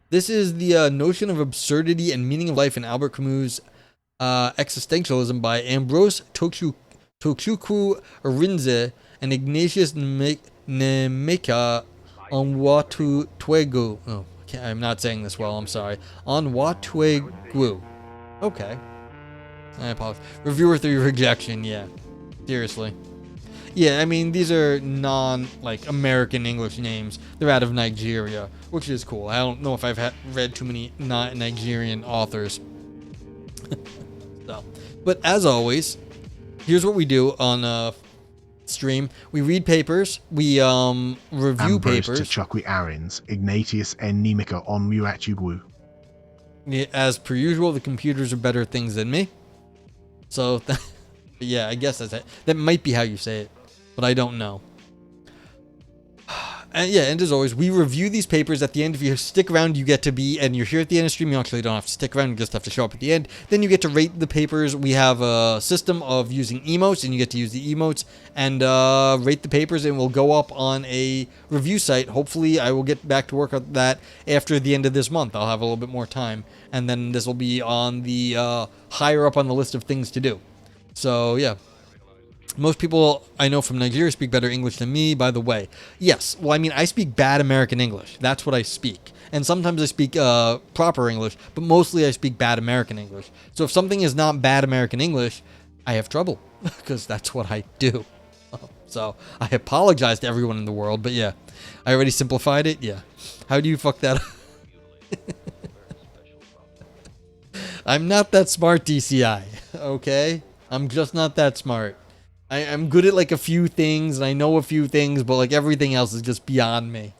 This is the notion of absurdity and meaning of life in Albert Camus' Existentialism by Ambrose Tokuku Arinze and Ignatius Nemeka Onwatuegwu. Oh, I'm not saying this well, I'm sorry. Onwatuegwu. Okay. I apologize. Reviewer 3 rejection, yeah. Seriously. Yeah, I mean, these are like, American English names. They're out of Nigeria, which is cool. I don't know if I've read too many Nigerian authors. So, but as always, here's what we do on stream. We read papers. We review Ambrose papers. Tachakwi Arins, Ignatius Nimika Onwatuegwu. As per usual, the computers are better things than me. So, yeah, I guess that's it. That might be how you say it, but I don't know. And yeah, and as always, we review these papers at the end. If you stick around, you get to be, and you're here at the end of the stream, you actually don't have to stick around, you just have to show up at the end. Then you get to rate the papers. We have a system of using emotes, and you get to use the emotes and rate the papers, and we'll go up on a review site. Hopefully, I will get back to work on that after the end of this month. I'll have a little bit more time, and then this will be on the higher up on the list of things to do. So, yeah. Most people I know from Nigeria speak better English than me, by the way. Yes, well, I mean, I speak bad American English. That's what I speak. And sometimes I speak proper English, but mostly I speak bad American English. So if something is not bad American English, I have trouble, because that's what I do. So I apologize to everyone in the world, but yeah. I already simplified it? Yeah. How do you fuck that up? I'm not that smart, DCI, okay? I'm just not that smart. I'm good at like a few things, and I know a few things, but like everything else is just beyond me.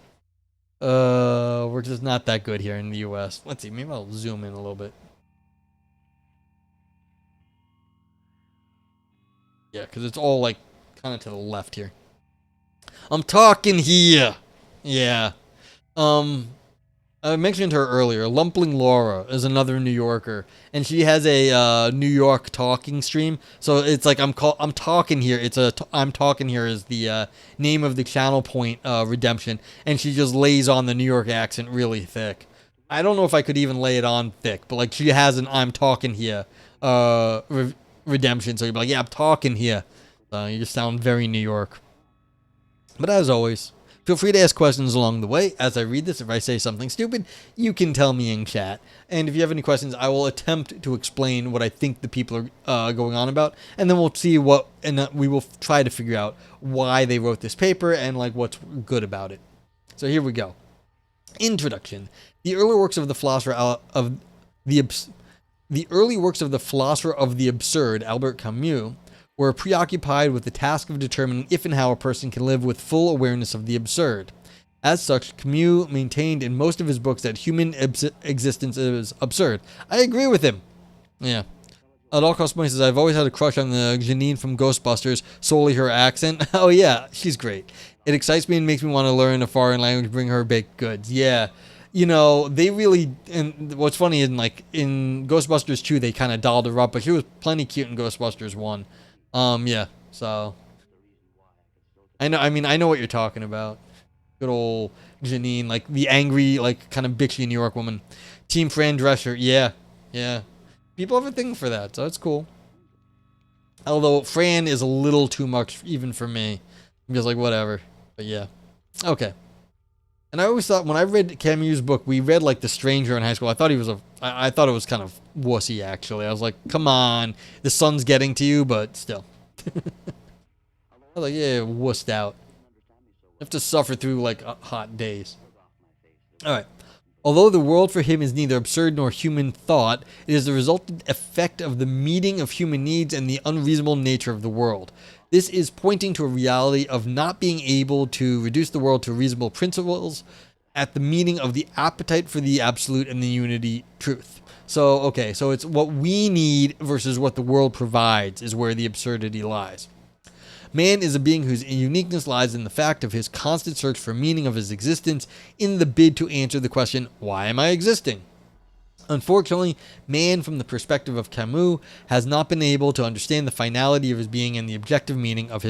We're just not that good here in the US. Let's see, maybe I'll zoom in a little bit. Yeah, because it's all like kind of to the left here. I'm talking here. Yeah. I mentioned her earlier. Lumpling Laura is another New Yorker, and she has a New York talking stream. So it's like I'm talking here. I'm talking here is the name of the channel point redemption, and she just lays on the New York accent really thick. I don't know if I could even lay it on thick, but like she has an I'm talking here redemption. So you'd be like, yeah, I'm talking here. You just sound very New York. But as always, feel free to ask questions along the way. As I read this, if I say something stupid, you can tell me in chat. And if you have any questions, I will attempt to explain what I think the people are going on about. And then we'll see we will try to figure out why they wrote this paper and like what's good about it. So here we go. Introduction. The early works of the philosopher of the absurd, Albert Camus, were preoccupied with the task of determining if and how a person can live with full awareness of the absurd. As such, Camus maintained in most of his books that human existence is absurd. I agree with him. Yeah. At all costs, says, I've always had a crush on the Janine from Ghostbusters, solely her accent. Oh yeah, she's great. It excites me and makes me want to learn a foreign language, bring her baked goods. Yeah. You know, they really, and what's funny is in Ghostbusters 2, they kind of dolled her up, but she was plenty cute in Ghostbusters 1. Yeah, so I know what you're talking about. Good old Janine, like the angry, like kind of bitchy New York woman. Team Fran Drescher, yeah. People have a thing for that, so it's cool. Although Fran is a little too much even for me. I'm just like, whatever. But yeah. Okay. And I always thought when I read Camus' book, we read like The Stranger in high school. I thought I thought it was kind of wussy actually. I was like, come on, the sun's getting to you, but still. I was like, yeah, wussed out. You have to suffer through like hot days. All right. Although the world for him is neither absurd nor human thought, it is the resultant effect of the meeting of human needs and the unreasonable nature of the world. This is pointing to a reality of not being able to reduce the world to reasonable principles at the meeting of the appetite for the absolute and the unity truth. So, okay, so it's what we need versus what the world provides is where the absurdity lies. Man is a being whose uniqueness lies in the fact of his constant search for meaning of his existence in the bid to answer the question, why am I existing? Unfortunately, man, from the perspective of Camus, has not been able to understand the finality of his being and the objective meaning of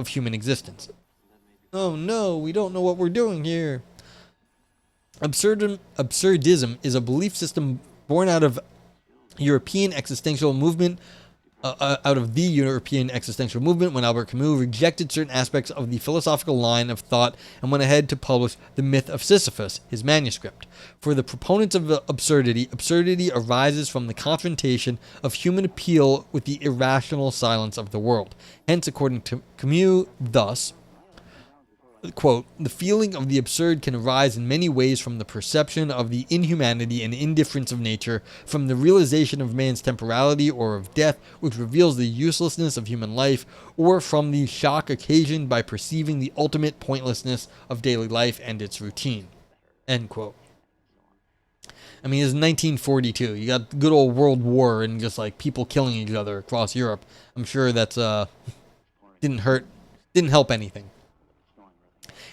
human existence. Oh no, we don't know what we're doing here. Absurdism is a belief system born out of the European existential movement when Albert Camus rejected certain aspects of the philosophical line of thought and went ahead to publish The Myth of Sisyphus, his manuscript. For the proponents of absurdity arises from the confrontation of human appeal with the irrational silence of the world. Hence, according to Camus, thus, quote, the feeling of the absurd can arise in many ways from the perception of the inhumanity and indifference of nature, from the realization of man's temporality or of death, which reveals the uselessness of human life, or from the shock occasioned by perceiving the ultimate pointlessness of daily life and its routine. End quote. I mean, it's 1942. You got good old World War and just like people killing each other across Europe. I'm sure that's didn't help anything.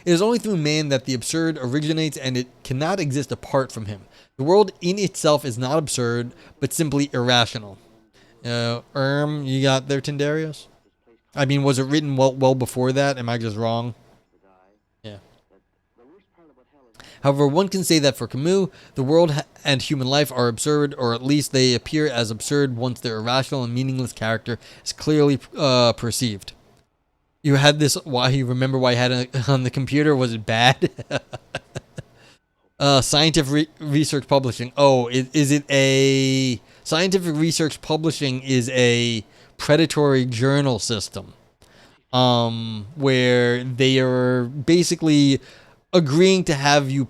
It is only through man that the absurd originates, and it cannot exist apart from him. The world in itself is not absurd, but simply irrational. You got there, Tindarius? I mean, was it written well before that? Am I just wrong? Yeah. However, one can say that for Camus, the world and human life are absurd, or at least they appear as absurd once their irrational and meaningless character is clearly perceived. You had this, why you remember why you had it on the computer? Was it bad? Scientific research publishing. Oh, is it a... Scientific research publishing is a predatory journal system. Where they are basically agreeing to have you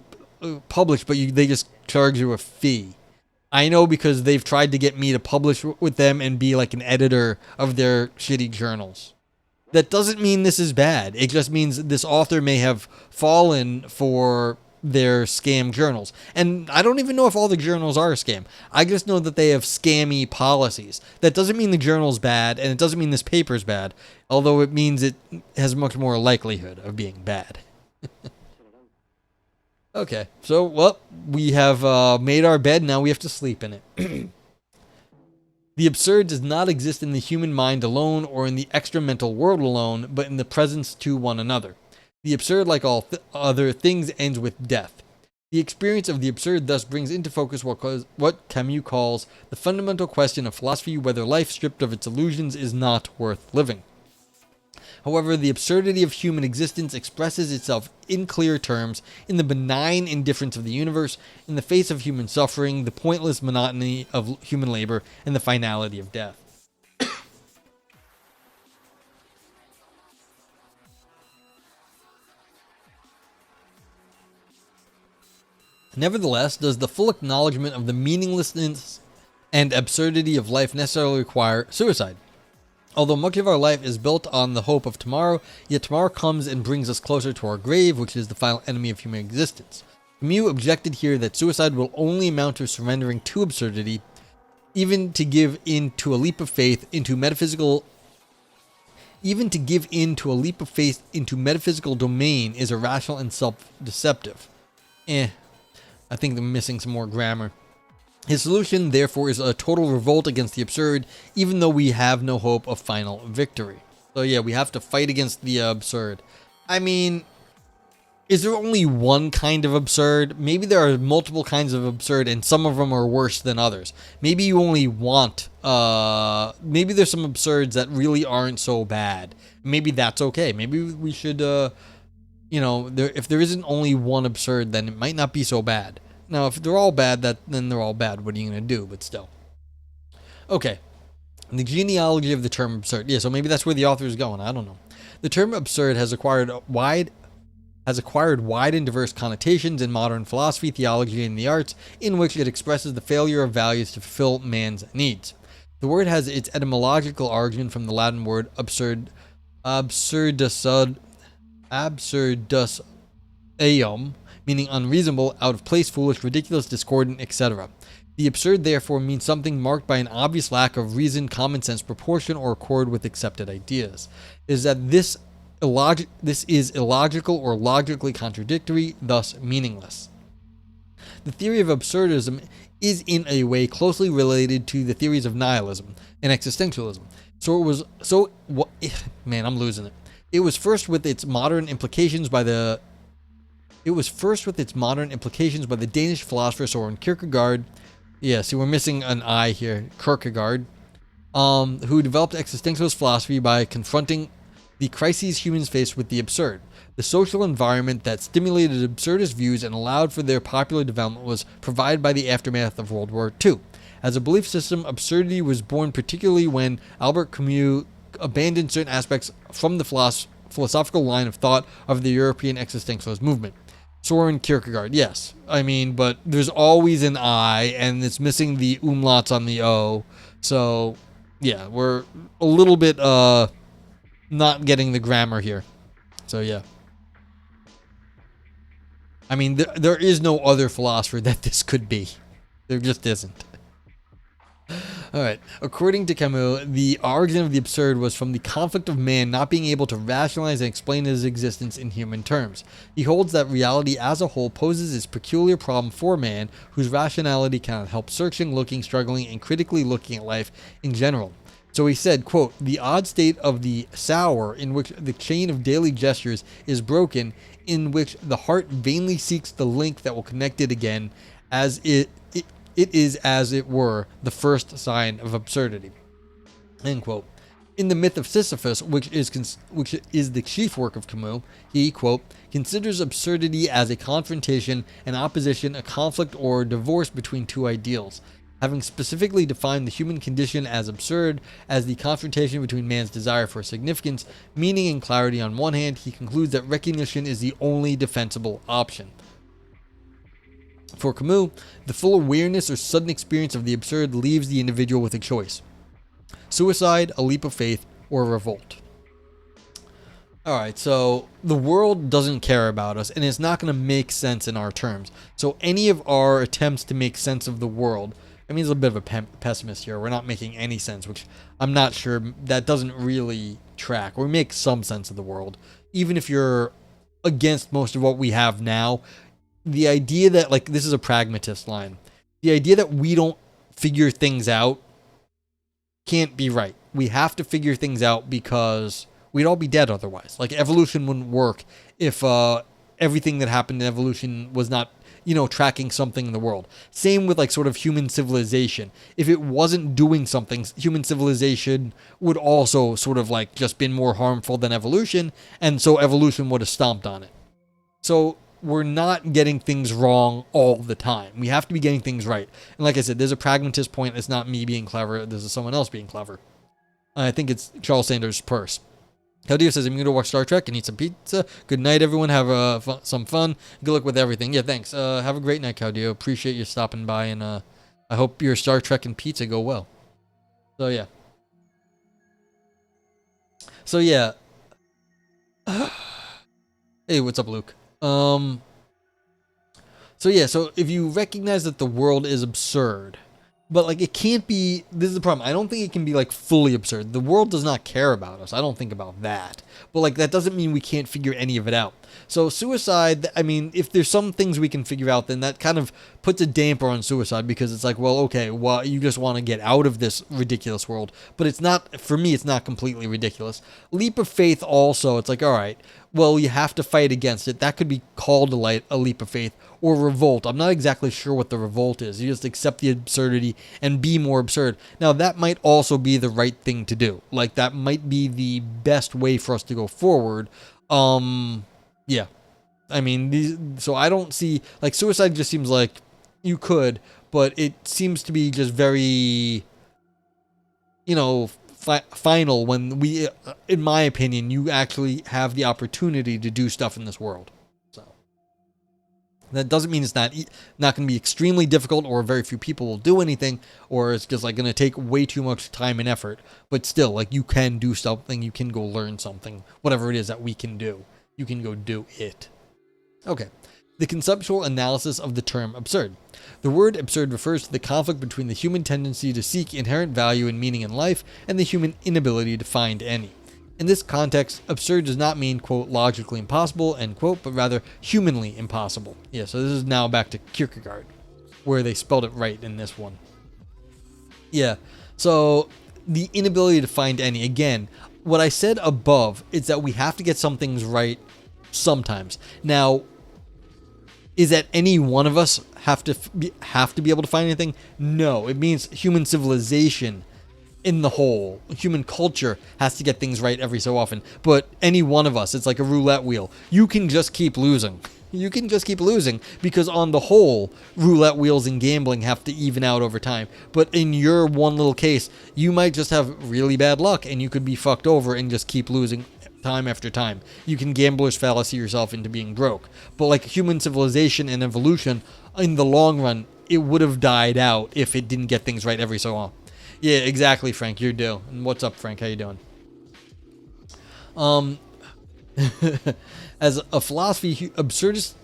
publish, but they just charge you a fee. I know because they've tried to get me to publish with them and be like an editor of their shitty journals. That doesn't mean this is bad. It just means this author may have fallen for their scam journals. And I don't even know if all the journals are a scam. I just know that they have scammy policies. That doesn't mean the journal's bad, and it doesn't mean this paper's bad, although it means it has much more likelihood of being bad. Okay, so, well, we have made our bed, now we have to sleep in it. The absurd does not exist in the human mind alone or in the extra-mental world alone, but in the presence to one another. The absurd, like all other things, ends with death. The experience of the absurd thus brings into focus what Camus calls the fundamental question of philosophy, whether life stripped of its illusions is not worth living. However, the absurdity of human existence expresses itself in clear terms in the benign indifference of the universe, in the face of human suffering, the pointless monotony of human labor, and the finality of death. Nevertheless, does the full acknowledgement of the meaninglessness and absurdity of life necessarily require suicide? Although much of our life is built on the hope of tomorrow, yet tomorrow comes and brings us closer to our grave, which is the final enemy of human existence. Camus objected here that suicide will only amount to surrendering to absurdity, even to give in to a leap of faith into metaphysical domain is irrational and self-deceptive. I think I'm missing some more grammar. His solution, therefore, is a total revolt against the absurd, even though we have no hope of final victory. So yeah, we have to fight against the absurd. I mean, is there only one kind of absurd? Maybe there are multiple kinds of absurd, and some of them are worse than others. Maybe you only want, maybe there's some absurds that really aren't so bad. Maybe that's okay. Maybe we should, if there isn't only one absurd, then it might not be so bad. Now, if they're all bad, then they're all bad. What are you going to do? But still. Okay. The genealogy of the term absurd. Yeah, so maybe that's where the author is going. I don't know. The term absurd has acquired wide and diverse connotations in modern philosophy, theology, and the arts, in which it expresses the failure of values to fulfill man's needs. The word has its etymological origin from the Latin word absurdus eum, meaning unreasonable, out of place, foolish, ridiculous, discordant, etc. The absurd, therefore, means something marked by an obvious lack of reason, common sense, proportion, or accord with accepted ideas. It is that this is illogical or logically contradictory, thus meaningless. The theory of absurdism is in a way closely related to the theories of nihilism and existentialism. I'm losing it. It was first with its modern implications by the It was first with its modern implications by the Danish philosopher Soren Kierkegaard. Yeah, see, we're missing an I here. Kierkegaard. Who developed existentialist philosophy by confronting the crises humans face with the absurd. The social environment that stimulated absurdist views and allowed for their popular development was provided by the aftermath of World War II. As a belief system, absurdity was born particularly when Albert Camus abandoned certain aspects from the philosophical line of thought of the European existentialist movement. Soren Kierkegaard, yes. I mean, but there's always an I, and it's missing the umlauts on the O. So, yeah, we're a little bit not getting the grammar here. So, yeah. I mean, there is no other philosopher that this could be. There just isn't. Alright, according to Camus, the origin of the absurd was from the conflict of man not being able to rationalize and explain his existence in human terms. He holds that reality as a whole poses this peculiar problem for man, whose rationality cannot help searching, looking, struggling, and critically looking at life in general. So he said, quote, "The odd state of the sour in which the chain of daily gestures is broken, in which the heart vainly seeks the link that will connect it again, as it is, as it were, the first sign of absurdity." End quote. In the myth of Sisyphus, which is the chief work of Camus, he, quote, "considers absurdity as a confrontation, an opposition, a conflict, or a divorce between two ideals. Having specifically defined the human condition as absurd, as the confrontation between man's desire for significance, meaning, and clarity on one hand, he concludes that recognition is the only defensible option." For Camus, the full awareness or sudden experience of the absurd leaves the individual with a choice: suicide, a leap of faith, or revolt. Alright, so the world doesn't care about us, and it's not going to make sense in our terms. So any of our attempts to make sense of the world, I mean, he's a bit of a pessimist here. We're not making any sense, which I'm not sure, that doesn't really track. We make some sense of the world. Even if you're against most of what we have now, the idea that, like, this is a pragmatist line. The idea that we don't figure things out can't be right. We have to figure things out because we'd all be dead otherwise. Like, evolution wouldn't work if everything that happened in evolution was not, tracking something in the world. Same with, like, sort of human civilization. If it wasn't doing something, human civilization would also sort of, like, just been more harmful than evolution, and so evolution would have stomped on it. So we're not getting things wrong all the time. We have to be getting things right. And like I said, there's a pragmatist point. It's not me being clever. This is someone else being clever. I think it's Charles Sanders' Peirce. Claudio says, "I'm going to watch Star Trek and eat some pizza. Good night, everyone. Have some fun. Good luck with everything." Yeah, thanks. Have a great night, Claudio. Appreciate you stopping by, and I hope your Star Trek and pizza go well. So, yeah. Hey, what's up, Luke? So if you recognize that the world is absurd, but, like, it can't be, this is the problem. I don't think it can be, like, fully absurd. The world does not care about us. I don't think about that. But, like, that doesn't mean we can't figure any of it out. So suicide, I mean, if there's some things we can figure out, then that kind of puts a damper on suicide, because it's like, well, okay, well, you just want to get out of this ridiculous world. But it's not, for me, it's not completely ridiculous. Leap of faith also, it's like, all right, well, you have to fight against it. That could be called a leap of faith. Or revolt. I'm not exactly sure what the revolt is. You just accept the absurdity and be more absurd. Now, that might also be the right thing to do. Like, that might be the best way for us to go forward. Yeah. I mean, so I don't see, like, suicide just seems like you could, but it seems to be just very, final when we, in my opinion, you actually have the opportunity to do stuff in this world. That doesn't mean it's not going to be extremely difficult, or very few people will do anything, or it's just, like, going to take way too much time and effort. But still, like, you can do something. You can go learn something. Whatever it is that we can do, you can go do it. Okay. The conceptual analysis of the term absurd. The word absurd refers to the conflict between the human tendency to seek inherent value and meaning in life and the human inability to find any. In this context, absurd does not mean, quote, logically impossible, end quote, but rather humanly impossible. Yeah, so this is now back to Kierkegaard, where they spelled it right in this one. Yeah, so the inability to find any. Again, what I said above is that we have to get some things right sometimes. Now, Is that any one of us have to be able to find anything? No, it means human civilization in the whole, human culture has to get things right every so often. But any one of us, it's like a roulette wheel. You can just keep losing. You can just keep losing because on the whole, roulette wheels and gambling have to even out over time. But in your one little case, you might just have really bad luck and you could be fucked over and just keep losing time after time. You can gambler's fallacy yourself into being broke. But like human civilization and evolution, in the long run, it would have died out if it didn't get things right every so often. Yeah, exactly, Frank. You're due. And what's up, Frank? How you doing? As a philosophy, absurdists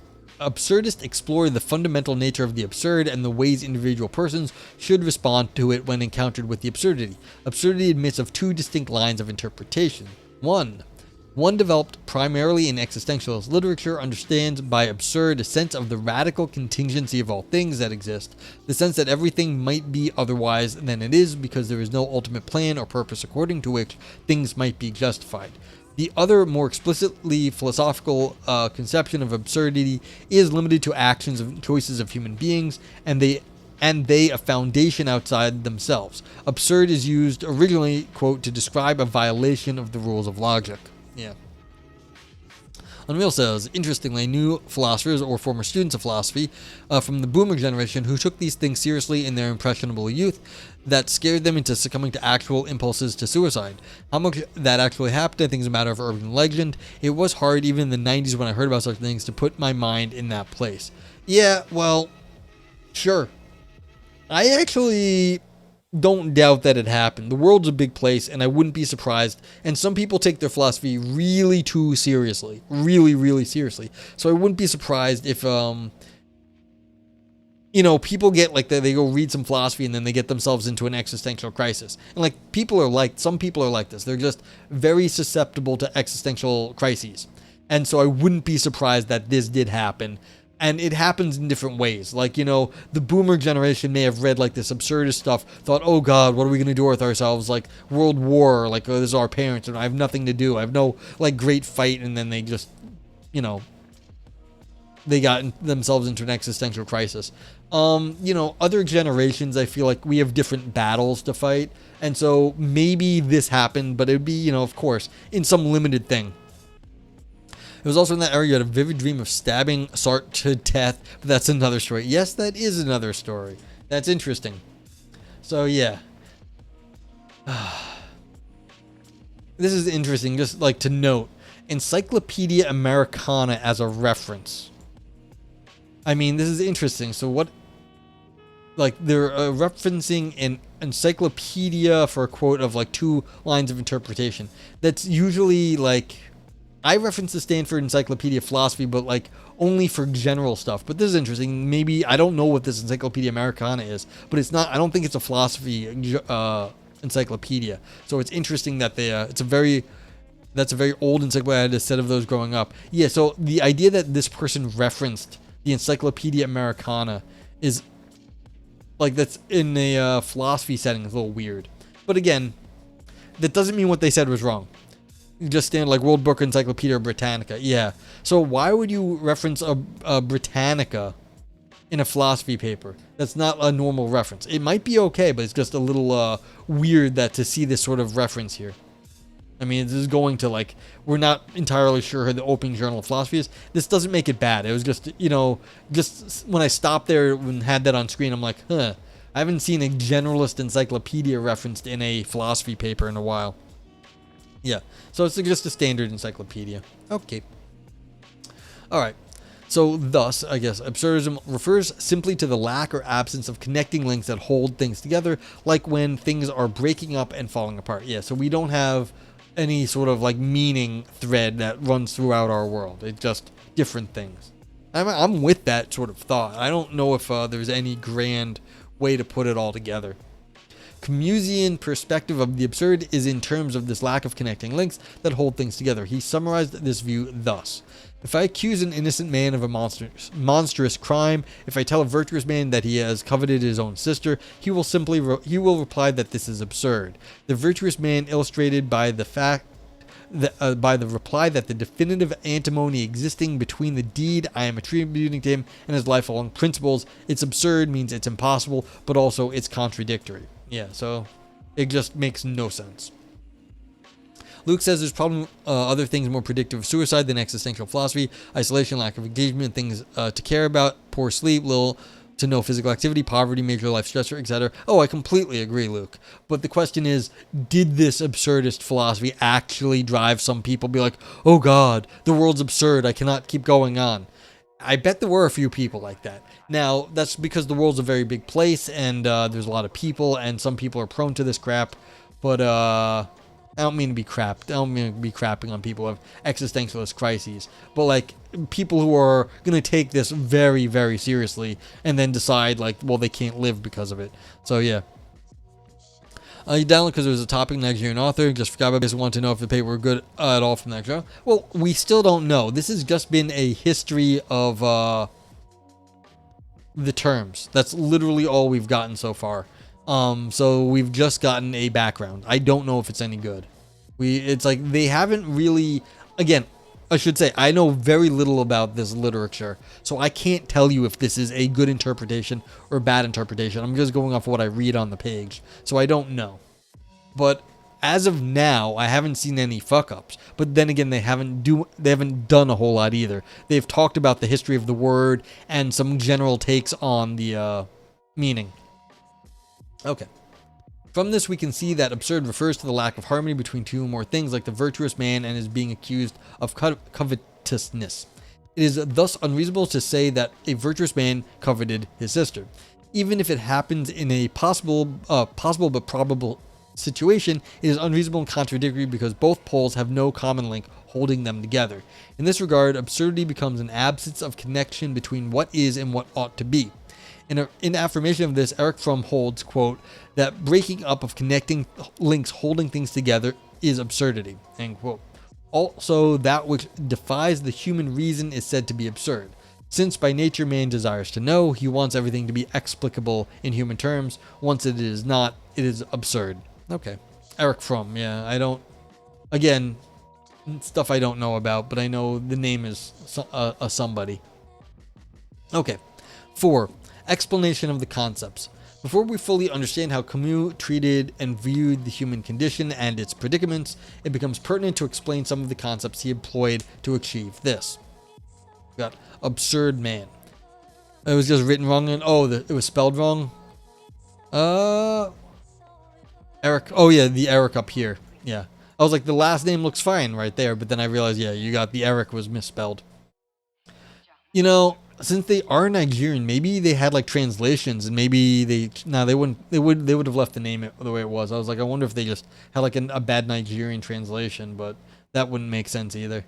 explore the fundamental nature of the absurd and the ways individual persons should respond to it when encountered with the absurdity. Absurdity admits of two distinct lines of interpretation. One developed primarily in existentialist literature understands by absurd a sense of the radical contingency of all things that exist, the sense that everything might be otherwise than it is because there is no ultimate plan or purpose according to which things might be justified. The other, more explicitly philosophical conception of absurdity is limited to actions and choices of human beings, and they a foundation outside themselves. Absurd is used originally, quote, to describe a violation of the rules of logic. Yeah. Unreal says, interestingly, new philosophers or former students of philosophy from the boomer generation who took these things seriously in their impressionable youth that scared them into succumbing to actual impulses to suicide. How much that actually happened, I think, is a matter of urban legend. It was hard, even in the 90s when I heard about such things, to put my mind in that place. Yeah, well, sure. I actually don't doubt that it happened. The world's a big place, and I wouldn't be surprised. And some people take their philosophy really too seriously. Really, really seriously. So I wouldn't be surprised if, people get like they go read some philosophy and then they get themselves into an existential crisis. And like some people are like this. They're just very susceptible to existential crises. And so I wouldn't be surprised that this did happen. And it happens in different ways. Like, the boomer generation may have read like this absurdist stuff, thought, oh God, what are we going to do with ourselves? Like World War, like, oh, this is our parents and I have nothing to do. I have no like great fight. And then they just, they got themselves into an existential crisis. Other generations, I feel like we have different battles to fight. And so maybe this happened, but it'd be, of course, in some limited thing. It was also in that era you had a vivid dream of stabbing Sartre to death, but that's another story. Yes, that is another story. That's interesting. So, yeah. This is interesting, just like to note. Encyclopedia Americana as a reference. I mean, this is interesting. So what... Like, they're referencing an encyclopedia for a quote of, like, 2 lines of interpretation. That's usually, like... I reference the Stanford Encyclopedia of Philosophy, but like only for general stuff. But this is interesting. Maybe I don't know what this Encyclopedia Americana is, but it's not. I don't think it's a philosophy encyclopedia. So it's interesting that that's a very old encyclopedia. I had a set of those growing up. Yeah. So the idea that this person referenced the Encyclopedia Americana is like that's in a philosophy setting is a little weird. But again, that doesn't mean what they said was wrong. Just stand like World Book Encyclopedia Britannica. Yeah. So why would you reference a Britannica in a philosophy paper? That's not a normal reference. It might be okay, but it's just a little weird that to see this sort of reference here. I mean, this is going to like, we're not entirely sure who the opening journal of philosophy is. This doesn't make it bad. It was just, just when I stopped there and had that on screen, I'm like, I haven't seen a generalist encyclopedia referenced in a philosophy paper in a while. Yeah, so it's just a standard encyclopedia. Okay. All right. So thus, I guess, absurdism refers simply to the lack or absence of connecting links that hold things together, like when things are breaking up and falling apart. Yeah, so we don't have any sort of like meaning thread that runs throughout our world. It's just different things. I'm with that sort of thought. I don't know if there's any grand way to put it all together. Camusian perspective of the absurd is in terms of this lack of connecting links that hold things together. He summarized this view thus: if I accuse an innocent man of a monstrous crime, if I tell a virtuous man that he has coveted his own sister, he will reply that this is absurd. The virtuous man illustrated by the fact by the reply that the definitive antinomy existing between the deed I am attributing to him and his lifelong principles. It's absurd means it's impossible, but also it's contradictory. Yeah, so it just makes no sense. Luke says there's probably other things more predictive of suicide than existential philosophy: isolation, lack of engagement, things to care about, poor sleep, little to no physical activity, poverty, major life stressor, etc. Oh, I completely agree, Luke. But the question is, did this absurdist philosophy actually drive some people to be like, oh God, the world's absurd, I cannot keep going on? I bet there were a few people like that. Now, that's because the world's a very big place, and there's a lot of people, and some people are prone to this crap. But I don't mean to be crap. I don't mean to be crapping on people who have existentialist crises. But, like, people who are going to take this very, very seriously and then decide, like, well, they can't live because of it. So, yeah. You download because there was a topic Nigerian author. Just forgot about this. Want to know if the paper were good at all from that show. Well, we still don't know. This has just been a history of the terms. That's literally all we've gotten so far. So we've just gotten a background. I don't know if it's any good. It's like they haven't really, again, I should say, I know very little about this literature, so I can't tell you if this is a good interpretation or a bad interpretation. I'm just going off what I read on the page, so I don't know. But as of now, I haven't seen any fuck-ups. But then again, they haven't done a whole lot either. They've talked about the history of the word and some general takes on the meaning. Okay. From this, we can see that absurd refers to the lack of harmony between two or more things, like the virtuous man and is being accused of covetousness. It is thus unreasonable to say that a virtuous man coveted his sister. Even if it happens in a possible but probable situation, it is unreasonable and contradictory because both poles have no common link holding them together. In this regard, absurdity becomes an absence of connection between what is and what ought to be. In affirmation of this, Eric Fromm holds, quote, that breaking up of connecting links holding things together is absurdity, end quote. Also, that which defies the human reason is said to be absurd. Since by nature man desires to know, he wants everything to be explicable in human terms. Once it is not, it is absurd. Okay. Eric Fromm, yeah, I don't, again, stuff I don't know about, but I know the name is a somebody. Okay. 4. Explanation of the concepts. Before we fully understand how Camus treated and viewed the human condition and its predicaments, it becomes pertinent to explain some of the concepts he employed to achieve this. We got absurd man. It was just written wrong, and it was spelled wrong. Eric. Oh yeah, the Eric up here. Yeah, I was like, the last name looks fine right there, but then I realized, yeah, you got the Eric was misspelled. You know, since they are Nigerian, maybe they had like translations, and maybe they would have left the name the way it was. I was like, I wonder if they just had like a bad Nigerian translation, but that wouldn't make sense either.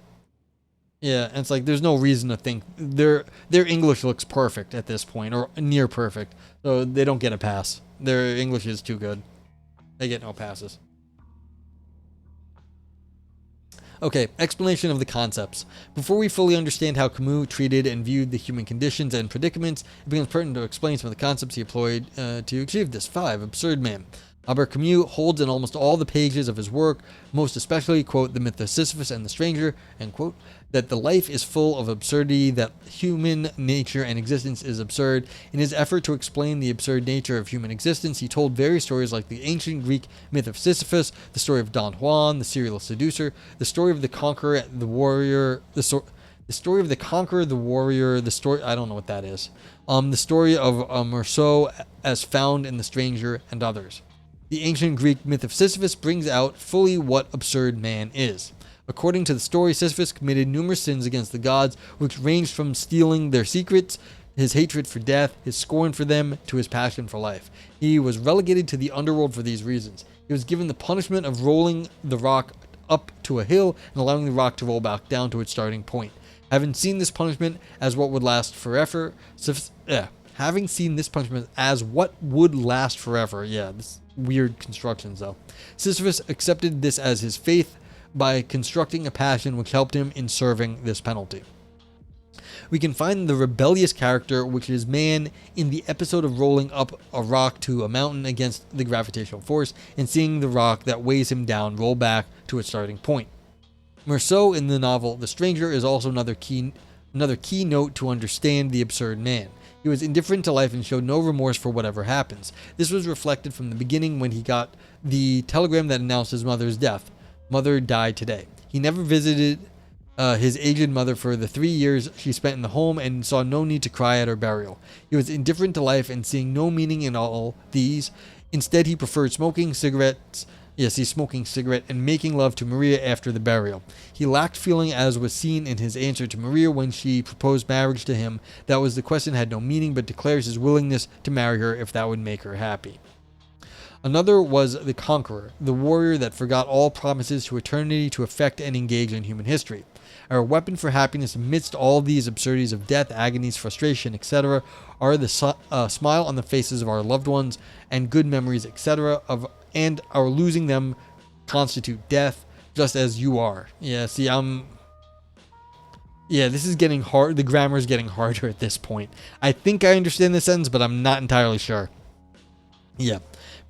Yeah, and it's like there's no reason to think their English looks perfect at this point, or near perfect, so they don't get a pass. Their English is too good. They get no passes. Okay, explanation of the concepts. Before we fully understand how Camus treated and viewed the human conditions and predicaments, it becomes pertinent to explain some of the concepts he employed to achieve this. 5. Absurd man. Albert Camus holds in almost all the pages of his work, most especially, quote, the myth of Sisyphus and the stranger, end quote, that the life is full of absurdity, that human nature and existence is absurd. In his effort to explain the absurd nature of human existence, he told various stories like the ancient Greek myth of Sisyphus, the story of Don Juan, the serial seducer, the story of the conqueror, the warrior, the story of the conqueror, the warrior, the story, I don't know what that is, the story of Meursault as found in the stranger, and others. The ancient Greek myth of Sisyphus brings out fully what absurd man is. According to the story, Sisyphus committed numerous sins against the gods, which ranged from stealing their secrets, his hatred for death, his scorn for them, to his passion for life. He was relegated to the underworld for these reasons. He was given the punishment of rolling the rock up to a hill and allowing the rock to roll back down to its starting point. Having seen this punishment as what would last forever, having seen this punishment as what would last forever, this weird constructions though, Sisyphus accepted this as his faith by constructing a passion which helped him in serving this penalty. We can find the rebellious character, which is man, in the episode of rolling up a rock to a mountain against the gravitational force and seeing the rock that weighs him down roll back to its starting point. Meursault in the novel The Stranger is also another key note to understand the absurd man. He was indifferent to life and showed no remorse for whatever happens. This was reflected from the beginning when he got the telegram that announced his mother's death. Mother died today. He never visited his aged mother for the 3 years she spent in the home and saw no need to cry at her burial. He was indifferent to life and seeing no meaning in all these. Instead, he preferred smoking cigarettes. Yes, he's smoking cigarette and making love to Maria after the burial. He lacked feeling, as was seen in his answer to Maria when she proposed marriage to him. That was the question had no meaning, but declares his willingness to marry her if that would make her happy. Another was the conqueror, the warrior that forgot all promises to eternity to affect and engage in human history. Our weapon for happiness amidst all these absurdities of death, agonies, frustration, etc., are the smile on the faces of our loved ones and good memories, etc., and our losing them constitute death, just as you are. Yeah, see, this is getting hard. The grammar is getting harder at this point. I think I understand the sentence, but I'm not entirely sure. Yeah.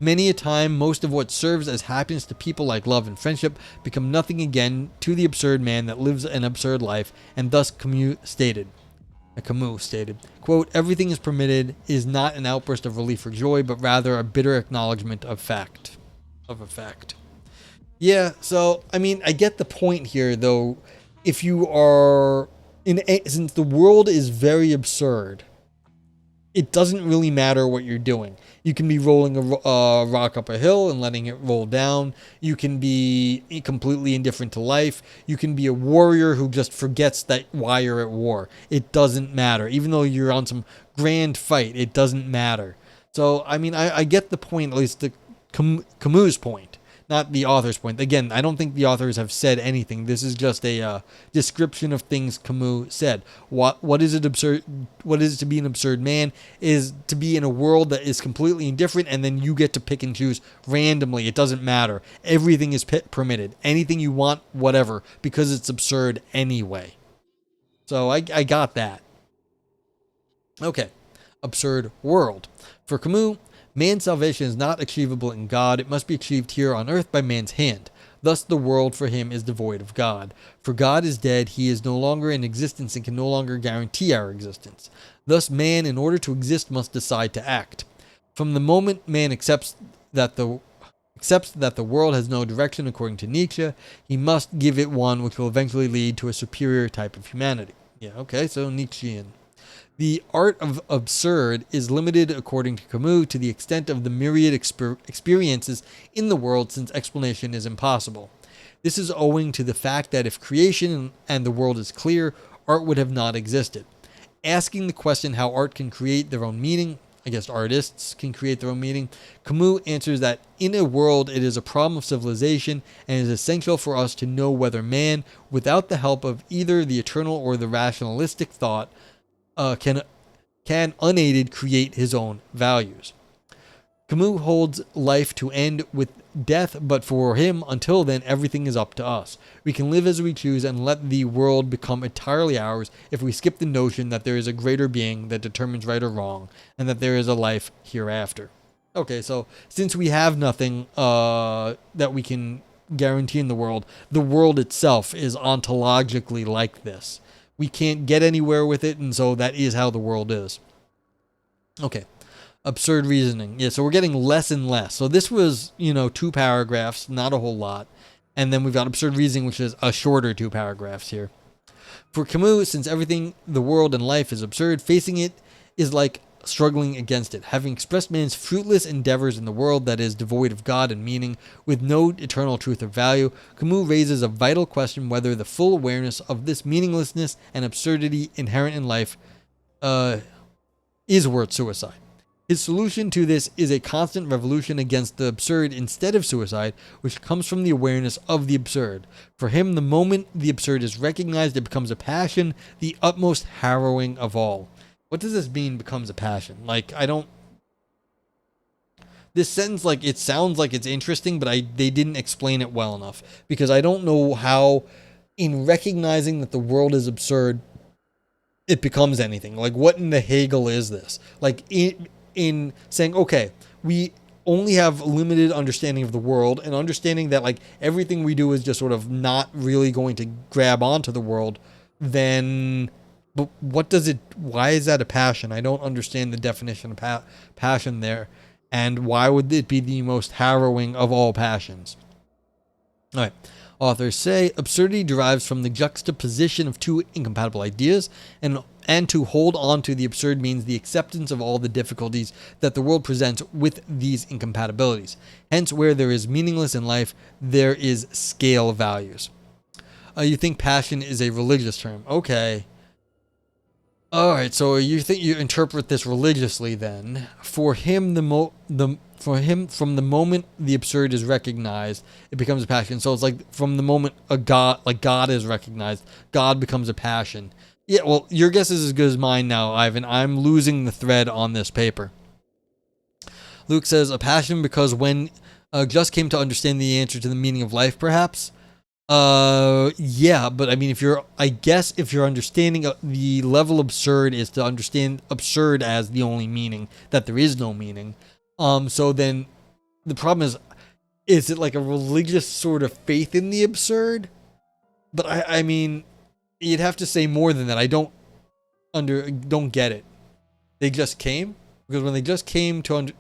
Many a time, most of what serves as happiness to people like love and friendship become nothing again to the absurd man that lives an absurd life, and thus Camus stated, quote, everything is permitted is not an outburst of relief or joy, but rather a bitter acknowledgement of a fact. Yeah, so, I mean, I get the point here, though. If you are, since the world is very absurd, it doesn't really matter what you're doing. You can be rolling a rock up a hill and letting it roll down. You can be completely indifferent to life. You can be a warrior who just forgets that why you're at war. It doesn't matter. Even though you're on some grand fight, it doesn't matter. So, I mean, I get the point, at least the Camus' point, not the author's point. Again, I don't think the authors have said anything. This is just a description of things Camus said. What is it absurd? What is it to be an absurd man? Is to be in a world that is completely indifferent, and then you get to pick and choose randomly. It doesn't matter. Everything is permitted. Anything you want, whatever, because it's absurd anyway. So I got that. Okay, absurd world. For Camus, man's salvation is not achievable in God. It must be achieved here on earth by man's hand. Thus the world for him is devoid of God. For God is dead, he is no longer in existence and can no longer guarantee our existence. Thus man, in order to exist, must decide to act. From the moment man accepts that the world has no direction according to Nietzsche, he must give it one which will eventually lead to a superior type of humanity. Yeah, okay, so Nietzschean. The art of absurd is limited, according to Camus, to the extent of the myriad experiences in the world, since explanation is impossible. This is owing to the fact that if creation and the world is clear, art would have not existed. Asking the question how art can create their own meaning, I guess artists can create their own meaning, Camus answers that in a world it is a problem of civilization and it is essential for us to know whether man, without the help of either the eternal or the rationalistic thought, can unaided create his own values. Camus holds life to end with death, but for him, until then, everything is up to us. We can live as we choose and let the world become entirely ours if we skip the notion that there is a greater being that determines right or wrong, and that there is a life hereafter. Okay, so since we have nothing that we can guarantee in the world itself is ontologically like this. We can't get anywhere with it, and so that is how the world is. Okay. Absurd reasoning. Yeah, so we're getting less and less. So this was, 2 paragraphs, not a whole lot. And then we've got absurd reasoning, which is a shorter 2 paragraphs here. For Camus, since everything, the world and life is absurd, facing it is like struggling against it. Having expressed man's fruitless endeavors in the world that is devoid of God and meaning, with no eternal truth or value, Camus raises a vital question whether the full awareness of this meaninglessness and absurdity inherent in life is worth suicide. His solution to this is a constant revolution against the absurd instead of suicide, which comes from the awareness of the absurd. For him, the moment the absurd is recognized, it becomes a passion, the utmost harrowing of all. What does this mean, becomes a passion? This sentence, it sounds like it's interesting, but they didn't explain it well enough. Because I don't know how, in recognizing that the world is absurd, it becomes anything. What in the Hegel is this? In saying, okay, we only have limited understanding of the world, and understanding that like everything we do is just sort of not really going to grab onto the world, then but what does it, why is that a passion? I don't understand the definition of passion there, and why would it be the most harrowing of all passions? All right. Authors say absurdity derives from the juxtaposition of two incompatible ideas, and to hold on to the absurd means the acceptance of all the difficulties that the world presents with these incompatibilities. Hence, where there is meaningless in life, there is scale values. You think passion is a religious term? Okay. All right, so you think you interpret this religiously then? For him, from the moment the absurd is recognized, it becomes a passion. So it's like from the moment God is recognized, God becomes a passion. Yeah, well, your guess is as good as mine now, Ivan. I'm losing the thread on this paper. Luke says a passion because when just came to understand the answer to the meaning of life, perhaps. Yeah, but I mean, if you're understanding the level absurd is to understand absurd as the only meaning, that there is no meaning. So then the problem is it like a religious sort of faith in the absurd? But I mean, you'd have to say more than that. I don't get it. They just came? Because when they just came to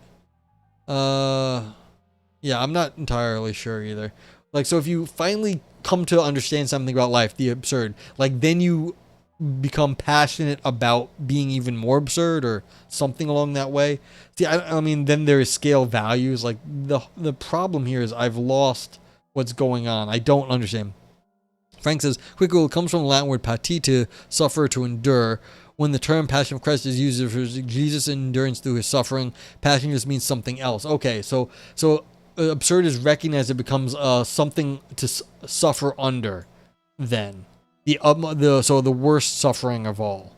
yeah, I'm not entirely sure either. Like, so if you finally come to understand something about life, the absurd, like then you become passionate about being even more absurd or something along that way. See, I mean, then there is scale values. Like the problem here is I've lost what's going on. I don't understand. Frank says, quick rule comes from the Latin word pati, to suffer, to endure. When the term passion of Christ is used for Jesus' endurance through his suffering, passion just means something else. Okay, so absurd is recognized, it becomes something to suffer under then. The worst suffering of all.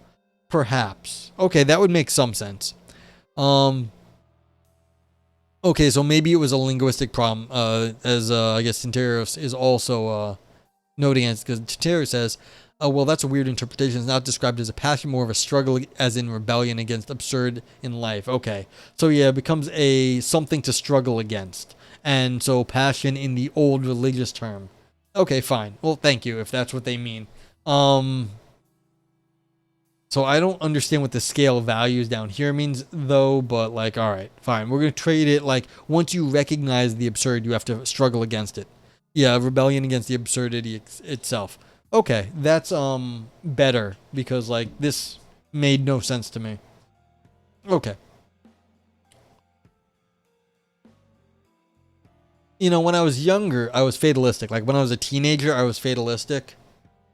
Perhaps. Okay, that would make some sense. Okay, so maybe it was a linguistic problem, as I guess Tinteros is also noting it, because Tinteros says, well, that's a weird interpretation. It's not described as a passion, more of a struggle, as in rebellion against absurd in life. Okay, so yeah, it becomes a something to struggle against. And so passion in the old religious term. Okay, fine. Well, thank you if that's what they mean. So I don't understand what the scale of values down here means though, but like, all right, fine. We're going to trade it like once you recognize the absurd, you have to struggle against it. Yeah, rebellion against the absurdity itself. Okay, that's better because like this made no sense to me. Okay. You know, when I was younger, I was fatalistic. Like when I was a teenager, I was fatalistic.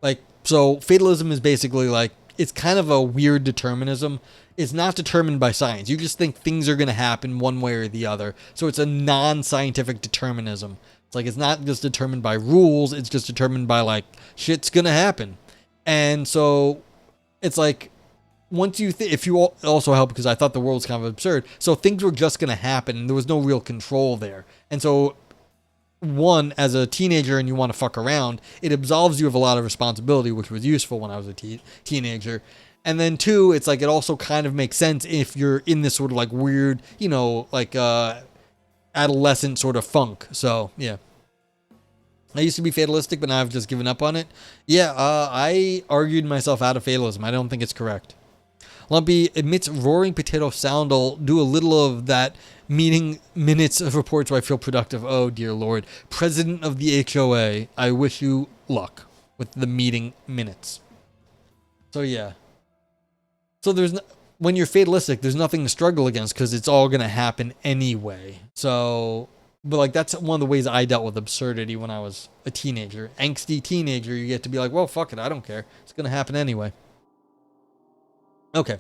Like, so fatalism is basically like, it's kind of a weird determinism. It's not determined by science. You just think things are going to happen one way or the other. So it's a non-scientific determinism. It's like, it's not just determined by rules. It's just determined by like, shit's going to happen. And so it's like, once you if you also help, because I thought the world was kind of absurd. So things were just going to happen and there was no real control there. And so one, as a teenager and you want to fuck around, it absolves you of a lot of responsibility, which was useful when I was a teenager. And then two, it's like, it also kind of makes sense if you're in this sort of like weird, you know, like adolescent sort of funk. So yeah, I used to be fatalistic, but now I've just given up on it. Yeah, I argued myself out of fatalism. I don't think it's correct. Lumpy admits roaring potato sound. I'll do a little of that. Meeting minutes of reports where I feel productive. Oh dear Lord. President of the HOA, I wish you luck with the meeting minutes. So yeah. So when you're fatalistic, there's nothing to struggle against because it's all going to happen anyway. So, but like that's one of the ways I dealt with absurdity when I was a teenager. Angsty teenager, you get to be like, well, fuck it, I don't care. It's going to happen anyway. Okay.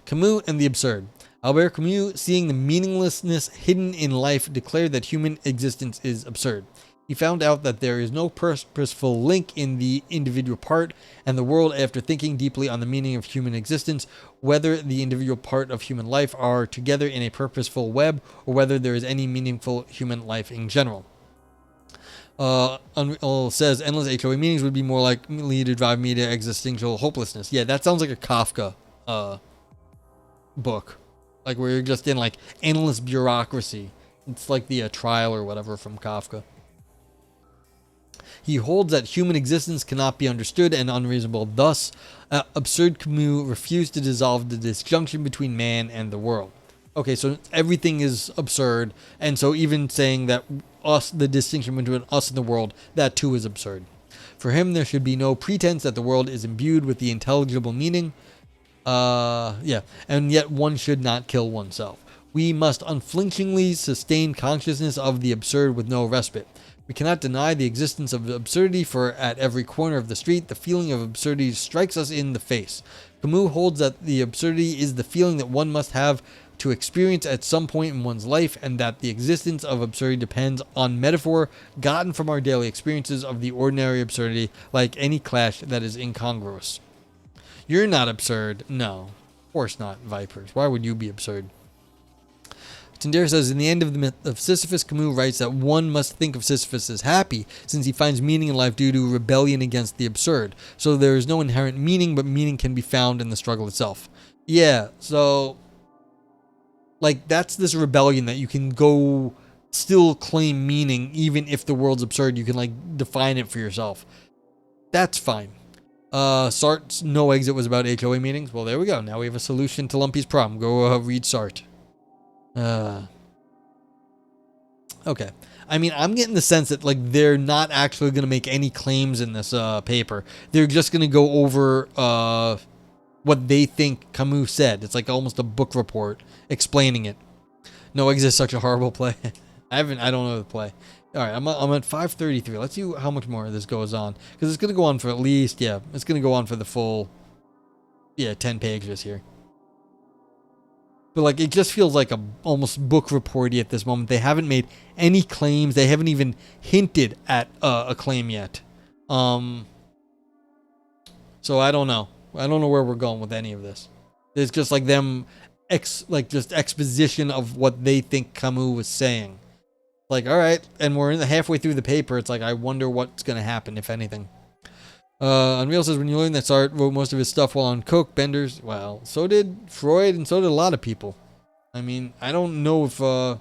Camus and the absurd. Albert Camus, seeing the meaninglessness hidden in life, declared that human existence is absurd. He found out that there is no purposeful link in the individual part and the world after thinking deeply on the meaning of human existence, whether the individual part of human life are together in a purposeful web or whether there is any meaningful human life in general. Unreal says endless HOA meetings would be more likely to drive me to existential hopelessness. Yeah, that sounds like a Kafka book. Like where you're just in like endless bureaucracy It's like the trial or whatever from Kafka. He holds that human existence cannot be understood and unreasonable. Thus, absurd Camus refused to dissolve the disjunction between man and the world. Okay, so everything is absurd, and so even saying that us, the distinction between us and the world, that too is absurd. For him, there should be no pretense that the world is imbued with the intelligible meaning. And yet one should not kill oneself. We must unflinchingly sustain consciousness of the absurd with no respite. We cannot deny the existence of absurdity, for at every corner of the street, the feeling of absurdity strikes us in the face. Camus holds that the absurdity is the feeling that one must have to experience at some point in one's life, and that the existence of absurdity depends on metaphor gotten from our daily experiences of the ordinary absurdity, like any clash that is incongruous. You're not absurd. No, of course not, Vipers. Why would you be absurd? Tyndare says, in the end of the myth of Sisyphus, Camus writes that one must think of Sisyphus as happy, since he finds meaning in life due to rebellion against the absurd. So there is no inherent meaning, but meaning can be found in the struggle itself. Yeah, so like that's this rebellion that you can go still claim meaning even if the world's absurd. You can like define it for yourself. That's fine. Sartre's No Exit was about HOA meetings. Well, there we go. Now we have a solution to Lumpy's problem. Go read Sartre. Okay. I mean, I'm getting the sense that like they're not actually going to make any claims in this paper. They're just going to go over what they think Camus said. It's like almost a book report explaining it. No Exit is such a horrible play. I don't know the play. All right, I'm at 5:33. Let's see how much more of this goes on, because it's going to go on for at least, it's going to go on for the full 10 pages here. But like it just feels like a almost book reporty at this moment. They haven't made any claims. They haven't even hinted at a claim yet. So I don't know. I don't know where we're going with any of this. It's just like them just exposition of what they think Camus was saying. Like, all right, and we're in the halfway through the paper. It's like I wonder what's going to happen, if anything. Unreal says, when you learn that Sartre wrote most of his stuff while on coke, benders, well, so did Freud and so did a lot of people. I mean, I don't know if, who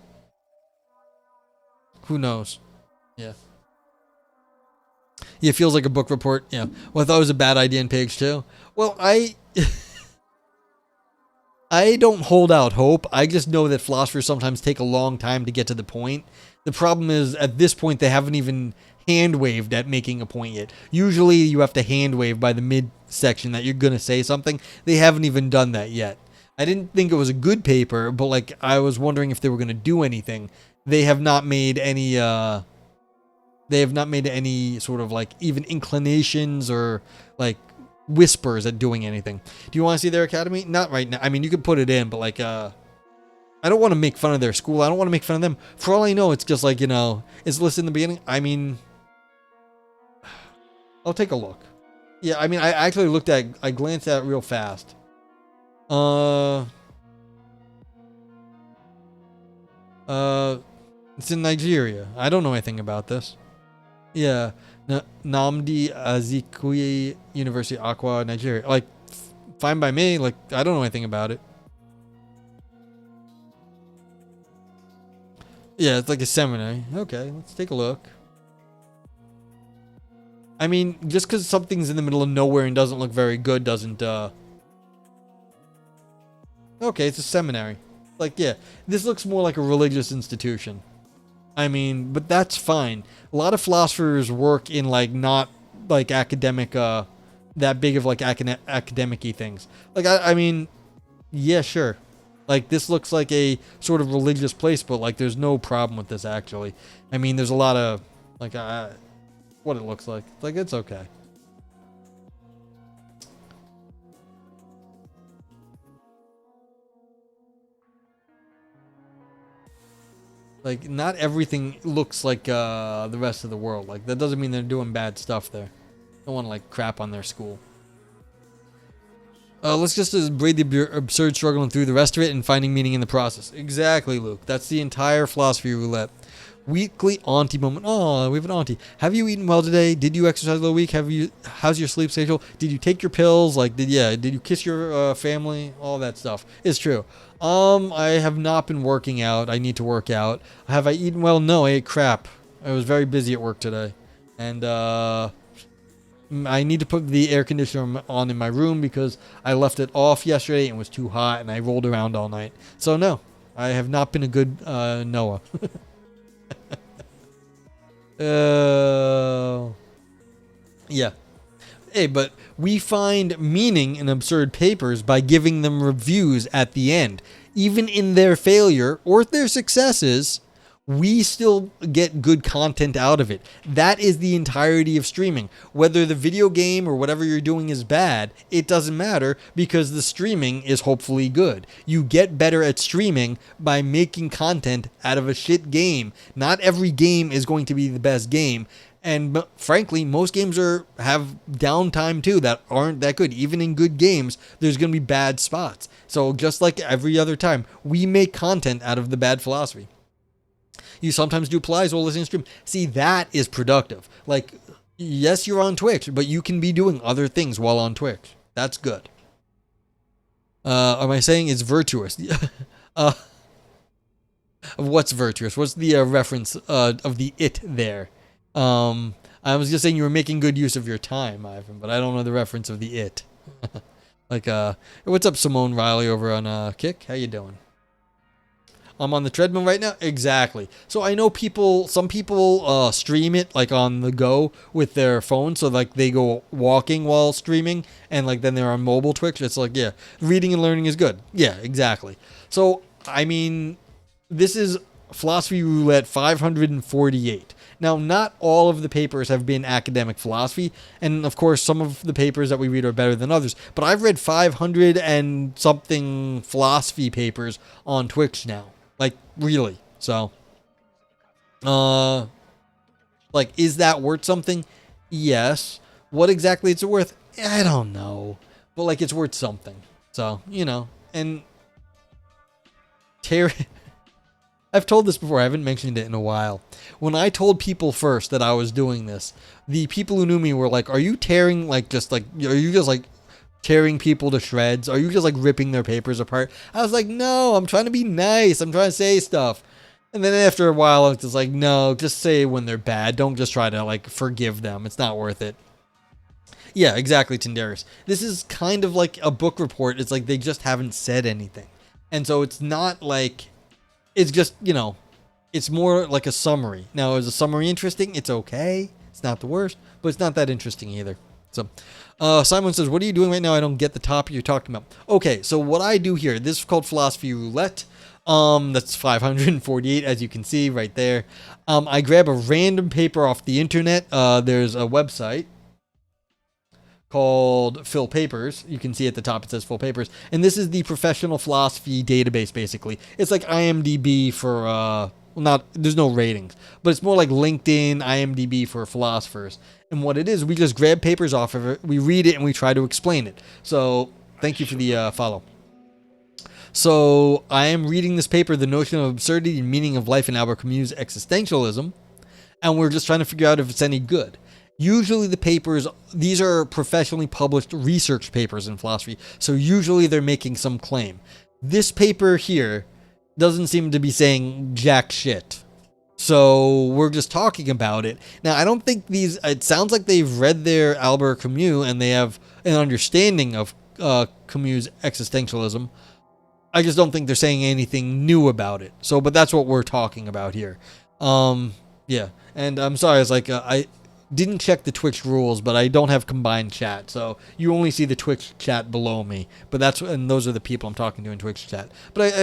knows? Yeah. Yeah, it feels like a book report. Yeah. Well, I thought it was a bad idea in page 2. Well, I don't hold out hope. I just know that philosophers sometimes take a long time to get to the point. The problem is, at this point, they haven't even hand-waved at making a point yet. Usually, you have to hand-wave by the mid-section that you're going to say something. They haven't even done that yet. I didn't think it was a good paper, but like I was wondering if they were going to do anything. They have not made any. They have not made any sort of like even inclinations or like whispers at doing anything. Do you want to see their academy? Not right now. I mean, you could put it in, but like I don't want to make fun of their school. I don't want to make fun of them. For all I know, it's just like, it's listed in the beginning. I mean, I'll take a look. Yeah, I mean, I actually I glanced at it real fast. It's in Nigeria. I don't know anything about this. Yeah, Nnamdi Azikiwe University, Akwa, Nigeria. Like, fine by me. Like, I don't know anything about it. Yeah, it's like a seminary. Okay, let's take a look. I mean, just because something's in the middle of nowhere and doesn't look very good doesn't, Okay, it's a seminary. Like, yeah, this looks more like a religious institution. I mean, but that's fine. A lot of philosophers work in, like, not, like, academic, that big of, like, academic-y things. Like, I mean, yeah, sure. Like, this looks like a sort of religious place, but, like, there's no problem with this, actually. I mean, there's a lot of, like, what it looks like. Like, it's okay. Like, not everything looks like the rest of the world. Like, that doesn't mean they're doing bad stuff there. Don't want to, like, crap on their school. Let's just braid the absurd struggling through the rest of it and finding meaning in the process. Exactly, Luke. That's the entire philosophy of Roulette. Weekly auntie moment. Oh, we have an auntie. Have you eaten well today? Did you exercise all week? How's your sleep schedule? Did you take your pills? Like, did you kiss your family? All that stuff is true. I have not been working out. I need to work out. Have I eaten well? No, I ate crap. I was very busy at work today, and I need to put the air conditioner on in my room because I left it off yesterday and it was too hot, and I rolled around all night. So no, I have not been a good Noah. Yeah. Hey, but we find meaning in absurd papers by giving them reviews at the end. Even in their failure or their successes, we still get good content out of it. That is the entirety of streaming. Whether the video game or whatever you're doing is bad, it doesn't matter because the streaming is hopefully good. You get better at streaming by making content out of a shit game. Not every game is going to be the best game. And frankly, most games have downtime too that aren't that good. Even in good games, there's going to be bad spots. So just like every other time, we make content out of the bad philosophy. You sometimes do plies while listening to stream. See, that is productive. Like, yes, you're on Twitch, but you can be doing other things while on Twitch. That's good. Am I saying it's virtuous? What's virtuous? What's the reference of the it there? I was just saying you were making good use of your time, Ivan, but I don't know the reference of the it. Like, what's up, Simone Riley over on Kick? How you doing? I'm on the treadmill right now? Exactly. So I know some people stream it like on the go with their phone. So like they go walking while streaming and like then they're on mobile Twitch. It's like, yeah, reading and learning is good. Yeah, exactly. So, I mean, this is Philosophy Roulette 548. Now, not all of the papers have been academic philosophy, and of course, some of the papers that we read are better than others, but I've read 500 and something philosophy papers on Twitch now. Like, really. So, like, is that worth something? Yes. What exactly it's worth? I don't know. But, like, it's worth something. So, you know, and Terry... I've told this before. I haven't mentioned it in a while. When I told people first that I was doing this, the people who knew me were like, are you tearing, like, are you just, like, tearing people to shreds? Are you just, like, ripping their papers apart? I was like, no, I'm trying to be nice. I'm trying to say stuff. And then after a while, I was just like, no, just say when they're bad. Don't just try to, like, forgive them. It's not worth it. Yeah, exactly, Tindarius. This is kind of like a book report. It's like they just haven't said anything. And so it's not like... It's just, you know, it's more like a summary. Now, is a summary interesting? It's okay. It's not the worst, but it's not that interesting either. So, Simon says, what are you doing right now? I don't get the topic you're talking about. Okay, so what I do here, this is called Philosophy Roulette. That's 548, as you can see right there. I grab a random paper off the internet. There's a website called Phil Papers. You can see at the top it says Phil Papers. And this is the professional philosophy database, basically. It's like IMDb for, there's no ratings, but it's more like LinkedIn, IMDb for philosophers. And what it is, we just grab papers off of it, we read it, and we try to explain it. So, thank you for the follow. So, I am reading this paper, The Notion of Absurdity and Meaning of Life in Albert Camus' Existentialism, and we're just trying to figure out if it's any good. Usually the papers, these are professionally published research papers in philosophy, so usually they're making some claim. This paper here doesn't seem to be saying jack shit. So we're just talking about it. Now, I don't think it sounds like they've read their Albert Camus and they have an understanding of Camus' existentialism. I just don't think they're saying anything new about it. So, but that's what we're talking about here. Yeah, and I'm sorry, it's like, I didn't check the Twitch rules, but I don't have combined chat, so you only see the Twitch chat below me. But those are the people I'm talking to in Twitch chat. But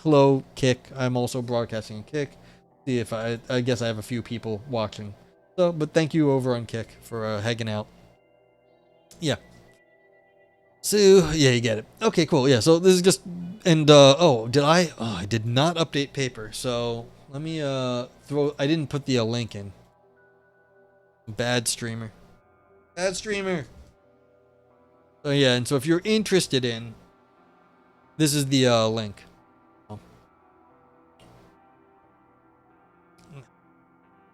hello, Kick. I'm also broadcasting on Kick. See if I guess I have a few people watching. So, but thank you over on Kick for hanging out. Yeah. So, yeah, you get it. Okay, cool. Yeah, so this is just, and, I did not update paper. So let me, I didn't put the link in. Bad streamer. So yeah, and so if you're interested in, this is the link.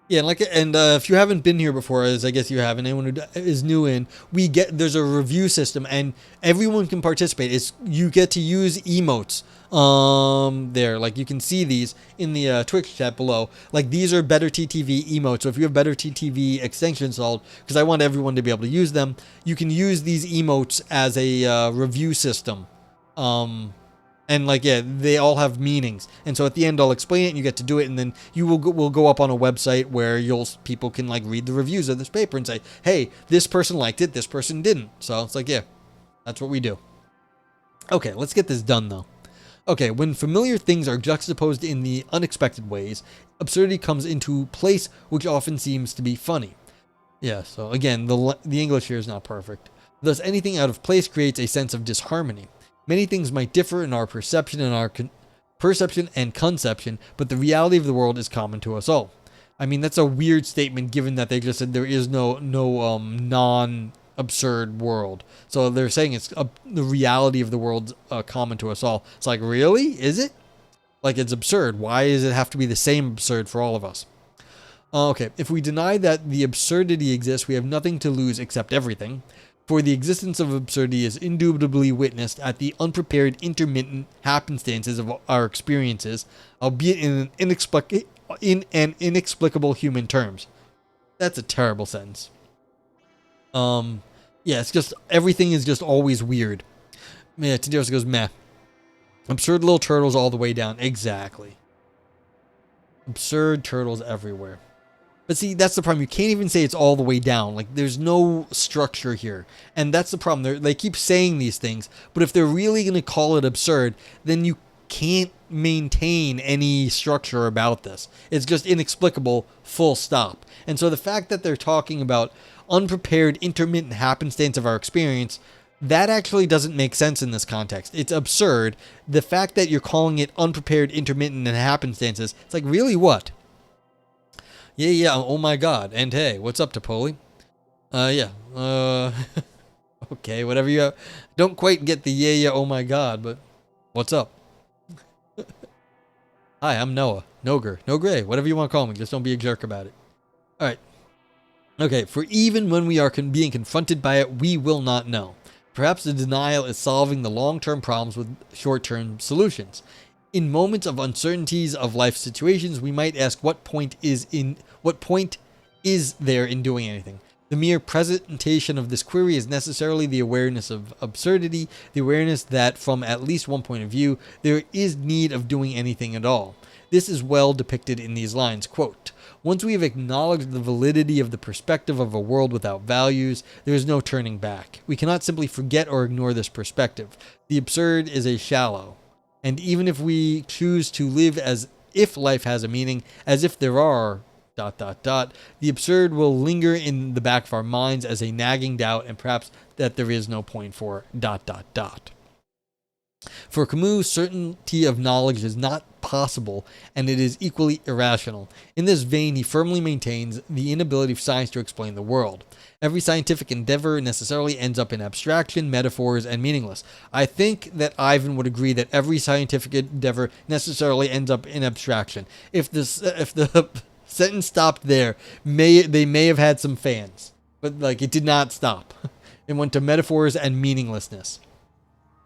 Yeah, and if you haven't been here before, as I guess you haven't, anyone who is new in, there's a review system, and everyone can participate. You get to use emotes. There, like you can see these in the Twitch chat below. Like these are Better TTV emotes. So if you have Better TTV extension installed, because I want everyone to be able to use them, you can use these emotes as a review system. And like, yeah, they all have meanings. And so at the end, I'll explain it and you get to do it. And then will go up on a website where people can like read the reviews of this paper and say, hey, this person liked it, this person didn't. So it's like, yeah, that's what we do. Okay, let's get this done though. Okay, when familiar things are juxtaposed in the unexpected ways, absurdity comes into place, which often seems to be funny. Yeah, so again, the English here is not perfect. Thus, anything out of place creates a sense of disharmony. Many things might differ in our perception and conception, but the reality of the world is common to us all. I mean, that's a weird statement given that they just said there is no non-absurd world. So they're saying the reality of the world's common to us all. It's like, really? Is it? Like, it's absurd. Why does it have to be the same absurd for all of us? Okay, if we deny that the absurdity exists, we have nothing to lose except everything. For the existence of absurdity is indubitably witnessed at the unprepared intermittent happenstances of our experiences, albeit in an inexplicable human terms. That's a terrible sentence. Yeah, it's just, everything is just always weird. Yeah, Taderos goes, meh. Absurd little turtles all the way down. Exactly. Absurd turtles everywhere. But see, that's the problem. You can't even say it's all the way down. Like, there's no structure here. And that's the problem. They keep saying these things, but if they're really going to call it absurd, then you can't maintain any structure about this. It's just inexplicable, full stop. And so the fact that they're talking about unprepared, intermittent happenstance of our experience, that actually doesn't make sense in this context. It's absurd. The fact that you're calling it unprepared, intermittent, and happenstances, it's like, really what? Yeah, oh my god. And hey, what's up, Topoli? Yeah. Okay, whatever you have. Don't quite get the yeah, oh my god, but what's up? Hi, I'm Noah. Noger. Nogre, whatever you want to call me. Just don't be a jerk about it. Alright. Okay, for even when we are being confronted by it, we will not know. Perhaps the denial is solving the long-term problems with short-term solutions. In moments of uncertainties of life situations, we might ask what point is there in doing anything. The mere presentation of this query is necessarily the awareness of absurdity, the awareness that from at least one point of view, there is need of doing anything at all. This is well depicted in these lines, quote, once we have acknowledged the validity of the perspective of a world without values, there is no turning back. We cannot simply forget or ignore this perspective. The absurd is a shallow. And even if we choose to live as if life has a meaning, as if there are ... the absurd will linger in the back of our minds as a nagging doubt and perhaps that there is no point for ... For Camus, certainty of knowledge is not possible, and it is equally irrational. In this vein, he firmly maintains the inability of science to explain the world. Every scientific endeavor necessarily ends up in abstraction, metaphors, and meaningless. I think that Ivan would agree that every scientific endeavor necessarily ends up in abstraction. If the sentence stopped there, they may have had some fans, but like it did not stop. It went to metaphors and meaninglessness.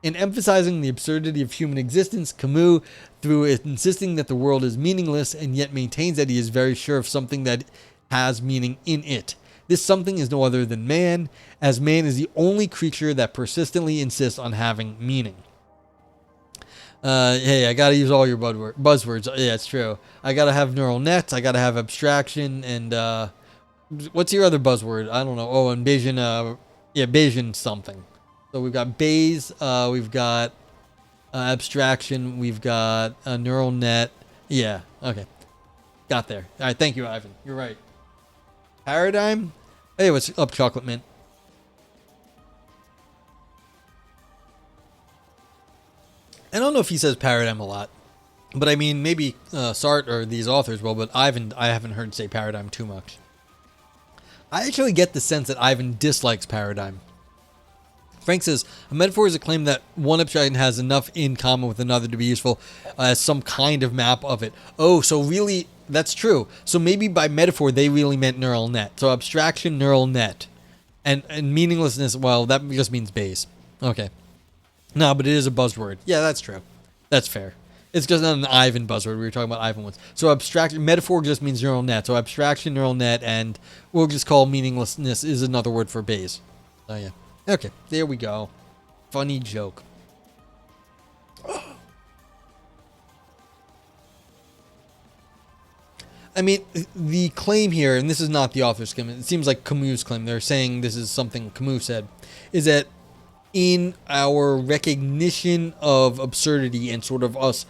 In emphasizing the absurdity of human existence, Camus, through insisting that the world is meaningless and yet maintains that he is very sure of something that has meaning in it. This something is no other than man, as man is the only creature that persistently insists on having meaning. Hey, I gotta use all your buzzwords. Yeah, it's true. I gotta have neural nets, I gotta have abstraction, and what's your other buzzword? I don't know. Oh, and Bayesian, Bayesian something. So we've got Bayes, we've got abstraction, we've got a neural net. Yeah, okay. Got there. All right, thank you, Ivan. You're right. Paradigm? Hey, what's up, Chocolate Mint? I don't know if he says paradigm a lot, but I mean, maybe Sartre or these authors will, but I haven't heard say paradigm too much. I actually get the sense that Ivan dislikes paradigm. Frank says, a metaphor is a claim that one abstraction has enough in common with another to be useful as some kind of map of it. Oh, so really That's true. So maybe by metaphor, they really meant neural net. So abstraction, neural net. And meaninglessness, well, that just means base. Okay. No, but it is a buzzword. Yeah, that's true. That's fair. It's just not an Ivan buzzword. We were talking about Ivan once. So abstraction, metaphor just means neural net. So abstraction, neural net, and we'll just call meaninglessness is another word for base. Oh, yeah. Okay, there we go. Funny joke. I mean, the claim here, and this is not the author's claim, it seems like Camus' claim, they're saying this is something Camus said, is that in our recognition of absurdity and sort of us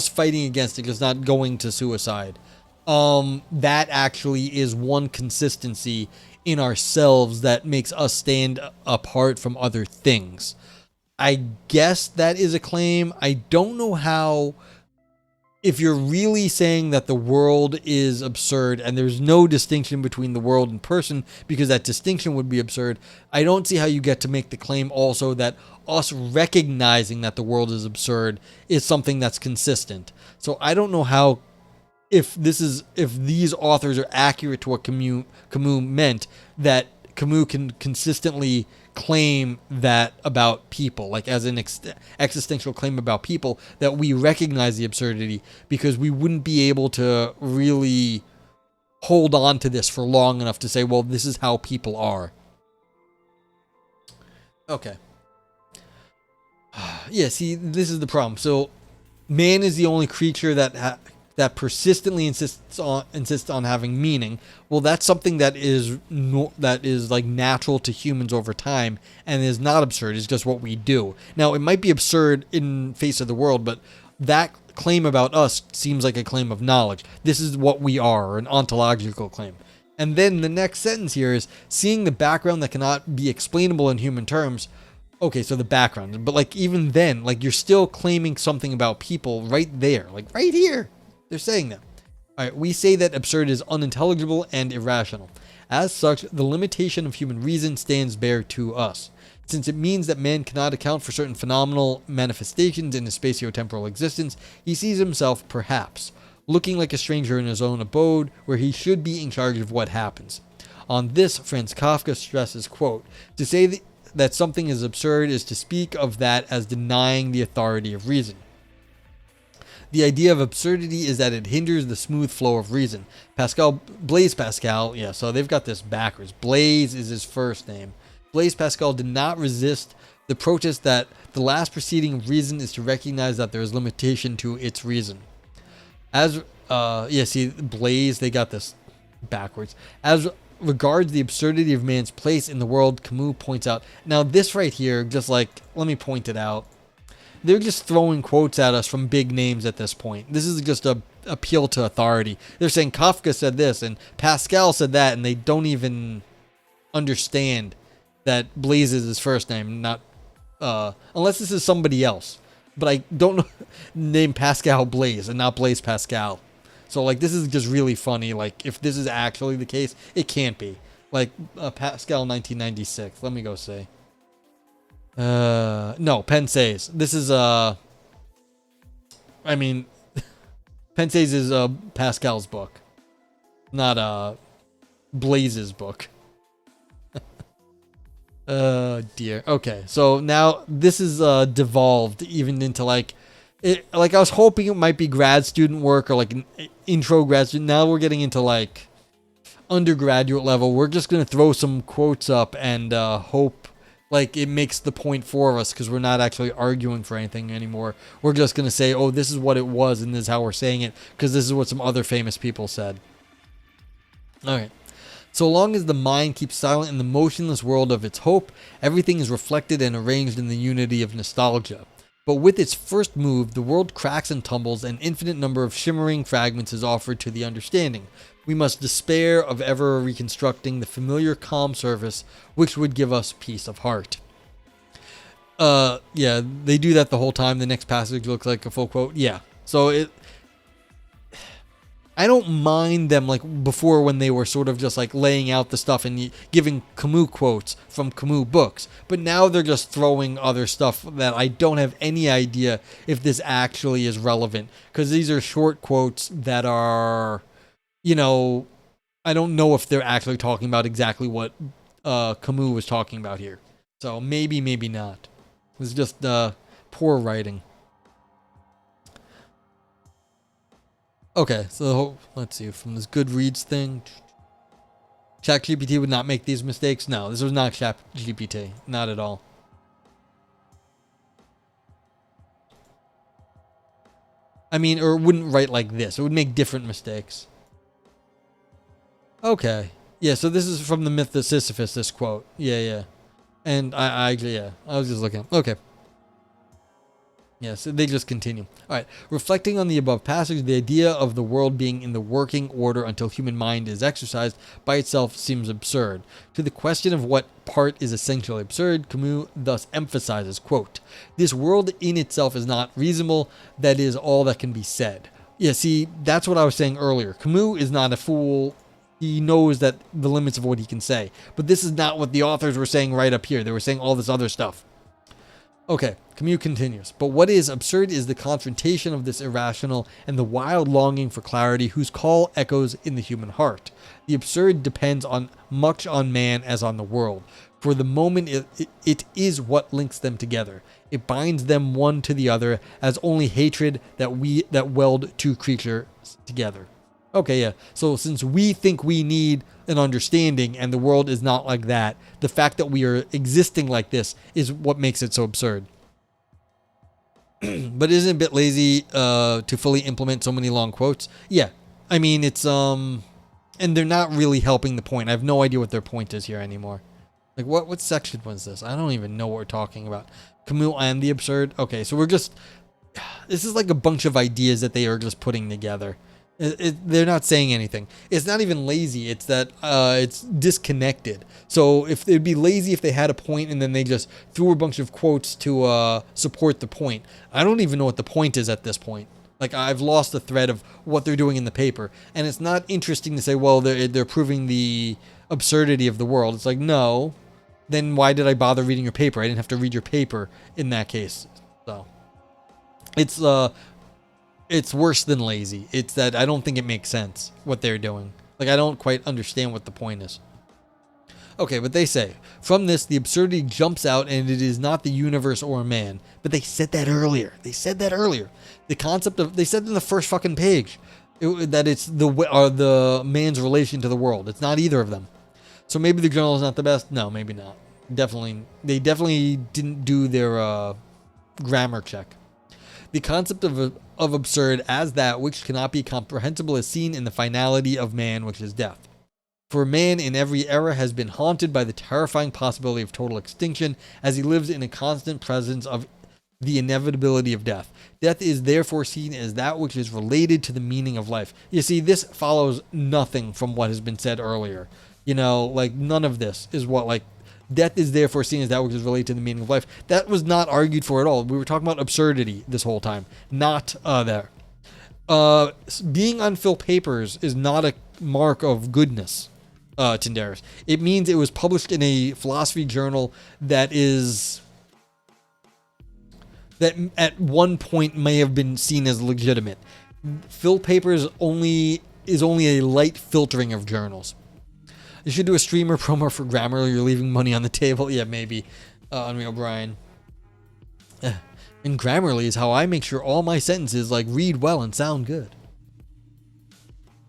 fighting against it, just not going to suicide, that actually is one consistency in ourselves that makes us stand apart from other things. I guess that is a claim. I don't know how, if you're really saying that the world is absurd and there's no distinction between the world and person, because that distinction would be absurd, I don't see how you get to make the claim also that us recognizing that the world is absurd is something that's consistent. So I don't know how, if these authors are accurate to what Camus meant, that Camus can consistently claim that about people, like as an existential claim about people, that we recognize the absurdity, because we wouldn't be able to really hold on to this for long enough to say, well, this is how people are. Okay. Yeah, see, this is the problem. So man is the only creature that persistently insists on having meaning. Well, that's something that is like natural to humans over time and is not absurd. It's just what we do. Now, it might be absurd in face of the world, but that claim about us seems like a claim of knowledge. This is what we are, an ontological claim. And then the next sentence here is, seeing the background that cannot be explainable in human terms. Okay, so the background. But like even then, like you're still claiming something about people right there, like right here. They're saying that. All right, we say that absurd is unintelligible and irrational. As such, the limitation of human reason stands bare to us. Since it means that man cannot account for certain phenomenal manifestations in his spatio-temporal existence, he sees himself, perhaps, looking like a stranger in his own abode, where he should be in charge of what happens. On this, Franz Kafka stresses, quote, to say that something is absurd is to speak of that as denying the authority of reason. The idea of absurdity is that it hinders the smooth flow of reason. Blaise Pascal, yeah, so they've got this backwards. Blaise is his first name. Blaise Pascal did not resist the protest that the last proceeding of reason is to recognize that there is limitation to its reason. Blaise, they got this backwards. As regards the absurdity of man's place in the world, Camus points out. Now this right here, just like, let me point it out. They're just throwing quotes at us from big names at this point. This is just a appeal to authority. They're saying Kafka said this and Pascal said that, and they don't even understand that Blaise is his first name, not unless this is somebody else. But I don't know name Pascal Blaise and not Blaise Pascal. So like this is just really funny. Like if this is actually the case, it can't be. Like Pascal 1996. Let me go say. No, Pensées. This is Pensées is Pascal's book, not Blaise's book. Dear. Okay, so now this is devolved even into like I was hoping it might be grad student work or like an intro grad student. Now we're getting into like undergraduate level. We're just gonna throw some quotes up and hope like it makes the point for us, because we're not actually arguing for anything anymore. We're just going to say, oh, this is what it was and this is how we're saying it, because this is what some other famous people said. All right. So long as the mind keeps silent in the motionless world of its hope, everything is reflected and arranged in the unity of nostalgia. But with its first move, the world cracks and tumbles, an infinite number of shimmering fragments is offered to the understanding. We must despair of ever reconstructing the familiar calm surface which would give us peace of heart. Yeah, they do that the whole time. The next passage looks like a full quote. Yeah. So I don't mind them like before when they were sort of just like laying out the stuff and giving Camus quotes from Camus books. But now they're just throwing other stuff that I don't have any idea if this actually is relevant. Because these are short quotes that are, you know, I don't know if they're actually talking about exactly what Camus was talking about here. So maybe, maybe not. It's just poor writing. Okay, so let's see. From this Goodreads thing, ChatGPT would not make these mistakes. No, this was not ChatGPT. Not at all. I mean, or it wouldn't write like this. It would make different mistakes. Okay. Yeah, so this is from the Myth of Sisyphus, this quote. Yeah. And I was just looking. Okay. Yeah, so they just continue. All right. Reflecting on the above passage, the idea of the world being in the working order until human mind is exercised by itself seems absurd. To the question of what part is essentially absurd, Camus thus emphasizes, quote, "This world in itself is not reasonable. That is all that can be said." Yeah, see, that's what I was saying earlier. Camus is not a fool. He knows that the limits of what he can say. But this is not what the authors were saying right up here. They were saying all this other stuff. Okay, Camus continues. But what is absurd is the confrontation of this irrational and the wild longing for clarity whose call echoes in the human heart. The absurd depends much on man as on the world. For the moment, it is what links them together. It binds them one to the other as only hatred that weld two creatures together. Okay, yeah. So since we think we need an understanding and the world is not like that, the fact that we are existing like this is what makes it so absurd. But isn't it a bit lazy to fully implement so many long quotes? Yeah. I mean, it's and they're not really helping the point. I have no idea what their point is here anymore. Like what section was this? I don't even know what we're talking about. Camus and the absurd. Okay, so this is like a bunch of ideas that they are just putting together. They're not saying anything. It's not even lazy. It's that it's disconnected. So if it'd be lazy if they had a point and then they just threw a bunch of quotes to support the point. I don't even know what the point is at this point. Like I've lost the thread of what they're doing in the paper, and it's not interesting to say, well, they're proving the absurdity of the world. It's like, no, then why did I bother reading your paper? I didn't have to read your paper in that case. So it's worse than lazy. It's that I don't think it makes sense what they're doing. Like I don't quite understand what the point is. Okay, but they say, from this, the absurdity jumps out and it is not the universe or man. But they said that earlier. The concept of, they said in the first fucking page that it's the man's relation to the world. It's not either of them. So maybe the journal is not the best. No, maybe not. They definitely didn't do their grammar check. The concept of absurd as that which cannot be comprehensible is seen in the finality of man, which is death. For man in every era has been haunted by the terrifying possibility of total extinction, as he lives in a constant presence of the inevitability of death. Death is therefore seen as that which is related to the meaning of life. You see, this follows nothing from what has been said earlier. You know, like none of this is what, like, death is therefore seen as that which is related to the meaning of life. That was not argued for at all. We were talking about absurdity this whole time, not there. Being on Phil papers is not a mark of goodness, Tindaris. It means it was published in a philosophy journal that at one point may have been seen as legitimate. Phil papers is only a light filtering of journals. You should do a streamer promo for Grammarly. You're leaving money on the table. Yeah, maybe. Unreal Brian. And Grammarly is how I make sure all my sentences like read well and sound good.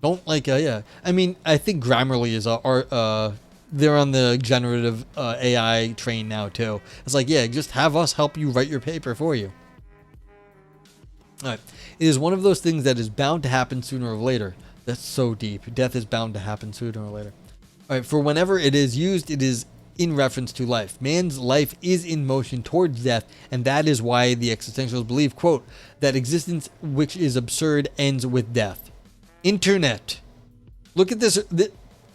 Don't like, yeah. I mean, I think Grammarly is they're on the generative AI train now too. It's like, yeah, just have us help you write your paper for you. All right. It is one of those things that is bound to happen sooner or later. That's so deep. Death is bound to happen sooner or later. All right, for whenever it is used, it is in reference to life. Man's life is in motion towards death, and that is why the existentialists believe, quote, that existence which is absurd ends with death. Internet. Look at this.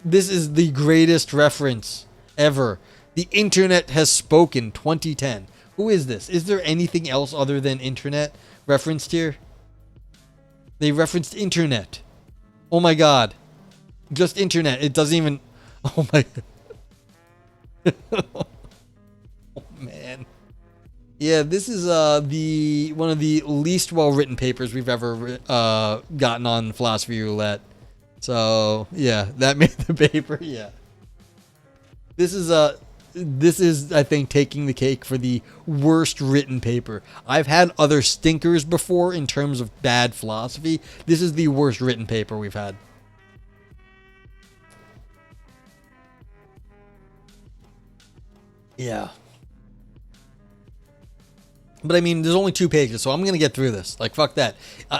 This is the greatest reference ever. The internet has spoken, 2010. Who is this? Is there anything else other than internet referenced here? They referenced internet. Oh my god. Just internet. It doesn't even. Oh my. Oh man. Yeah, this is the one of the least well written papers we've ever gotten on Philosophy Roulette. So yeah, that made the paper. Yeah. This is I think taking the cake for the worst written paper. I've had other stinkers before in terms of bad philosophy. This is the worst written paper we've had. Yeah. But I mean, there's only 2 pages, so I'm going to get through this. Like, fuck that.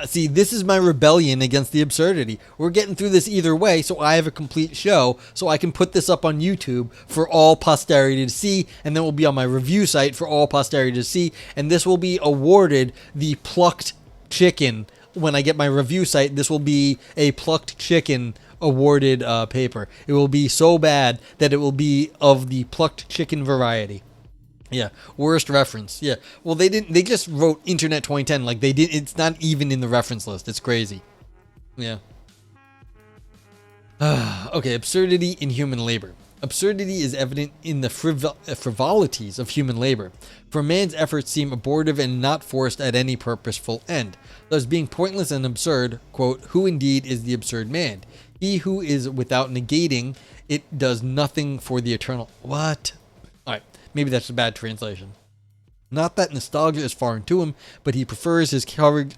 See, this is my rebellion against the absurdity. We're getting through this either way, so I have a complete show, so I can put this up on YouTube for all posterity to see, and then it will be on my review site for all posterity to see, and this will be awarded the plucked chicken. When I get my review site, this will be a plucked chicken awarded paper. It will be so bad that it will be of the plucked chicken variety. Yeah, worst reference. Yeah, well, they didn't. They just wrote Internet 2010 like they did. It's not even in the reference list. It's crazy. Yeah. Okay, absurdity in human labor. Absurdity is evident in the frivolities of human labor, for man's efforts seem abortive and not forced at any purposeful end, thus being pointless and absurd. Quote, who indeed is the absurd man? He who is without negating it does nothing for the eternal. What? All right. Maybe that's a bad translation. Not that nostalgia is foreign to him, but he prefers his courage.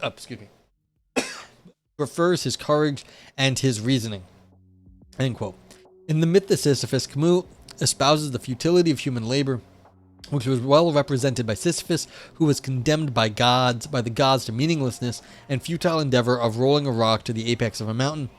Prefers his courage and his reasoning. End quote. In the myth of Sisyphus, Camus espouses the futility of human labor, which was well represented by Sisyphus, who was condemned by the gods to meaninglessness and futile endeavor of rolling a rock to the apex of a mountain,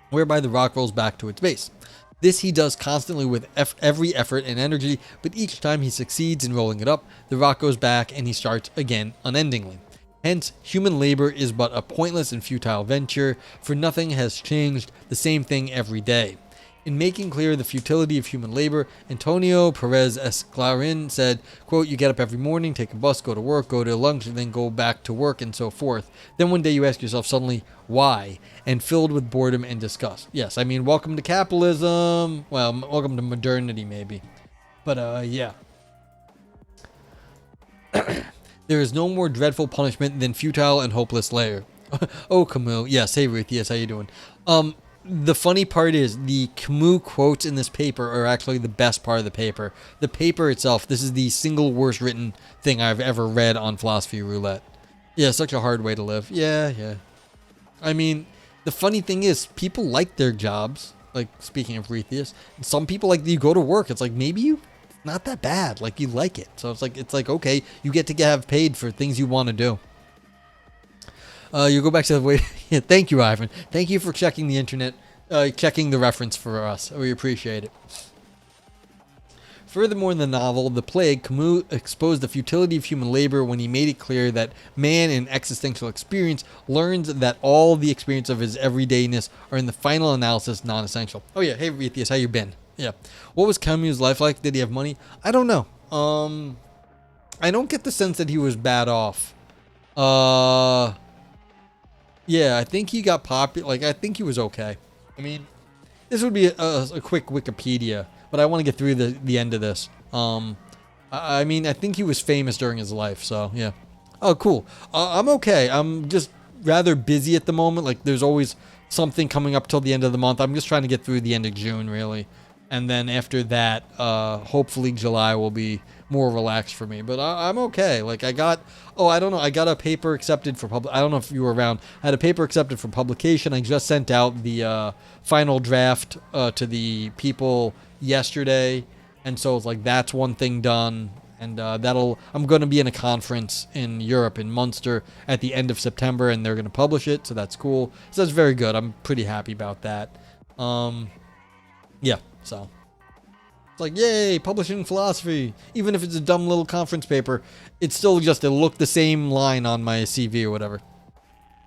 whereby the rock rolls back to its base. This he does constantly with every effort and energy, but each time he succeeds in rolling it up, the rock goes back and he starts again unendingly. Hence, human labor is but a pointless and futile venture, for nothing has changed, the same thing every day. In making clear the futility of human labor, Antonio Perez Esclarin said, quote, you get up every morning, take a bus, go to work, go to lunch, and then go back to work, and so forth. Then one day you ask yourself suddenly, why? And filled with boredom and disgust. Yes, I mean, welcome to capitalism. Well, welcome to modernity, maybe. But, yeah. There is no more dreadful punishment than futile and hopeless labor. Oh, Camus. Yes, hey, Ruth. Yes, how you doing? The funny part is the Camus quotes in this paper are actually the best part of the paper. The paper itself, this is the single worst written thing I've ever read on Philosophy Roulette. Yeah, such a hard way to live. Yeah. I mean, the funny thing is, people like their jobs. Like, speaking of Retheus, some people, like, you go to work, it's like, maybe you, not that bad. Like, you like it. So it's like, okay, you get to have paid for things you want to do. You go back to the way. Yeah, thank you, Ivan. Thank you for checking the internet, checking the reference for us. We appreciate it. Furthermore, in the novel The Plague, Camus exposed the futility of human labor when he made it clear that man in existential experience learns that all the experience of his everydayness are in the final analysis non-essential. Oh yeah, hey Retheus, how you been? Yeah. What was Camus' life like? Did he have money? I don't know. I don't get the sense that he was bad off. Yeah, I think he got popular. Like, I think he was okay. I mean, this would be a quick Wikipedia, but I want to get through the end of this. I mean, I think he was famous during his life, so yeah. Oh, cool. I'm okay. I'm just rather busy at the moment. Like, there's always something coming up till the end of the month. I'm just trying to get through the end of June, really. And then after that, hopefully July will be more relaxed for me. But I'm okay. Like, I got a paper accepted for I don't know if you were around. I had a paper accepted for publication. I just sent out the final draft to the people yesterday. And so it's like, that's one thing done. And I'm going to be in a conference in Europe, in Munster, at the end of September, and they're going to publish it. So that's cool. So that's very good. I'm pretty happy about that. Yeah, so it's like, yay, publishing philosophy. Even if it's a dumb little conference paper, it's still just to look the same line on my CV or whatever.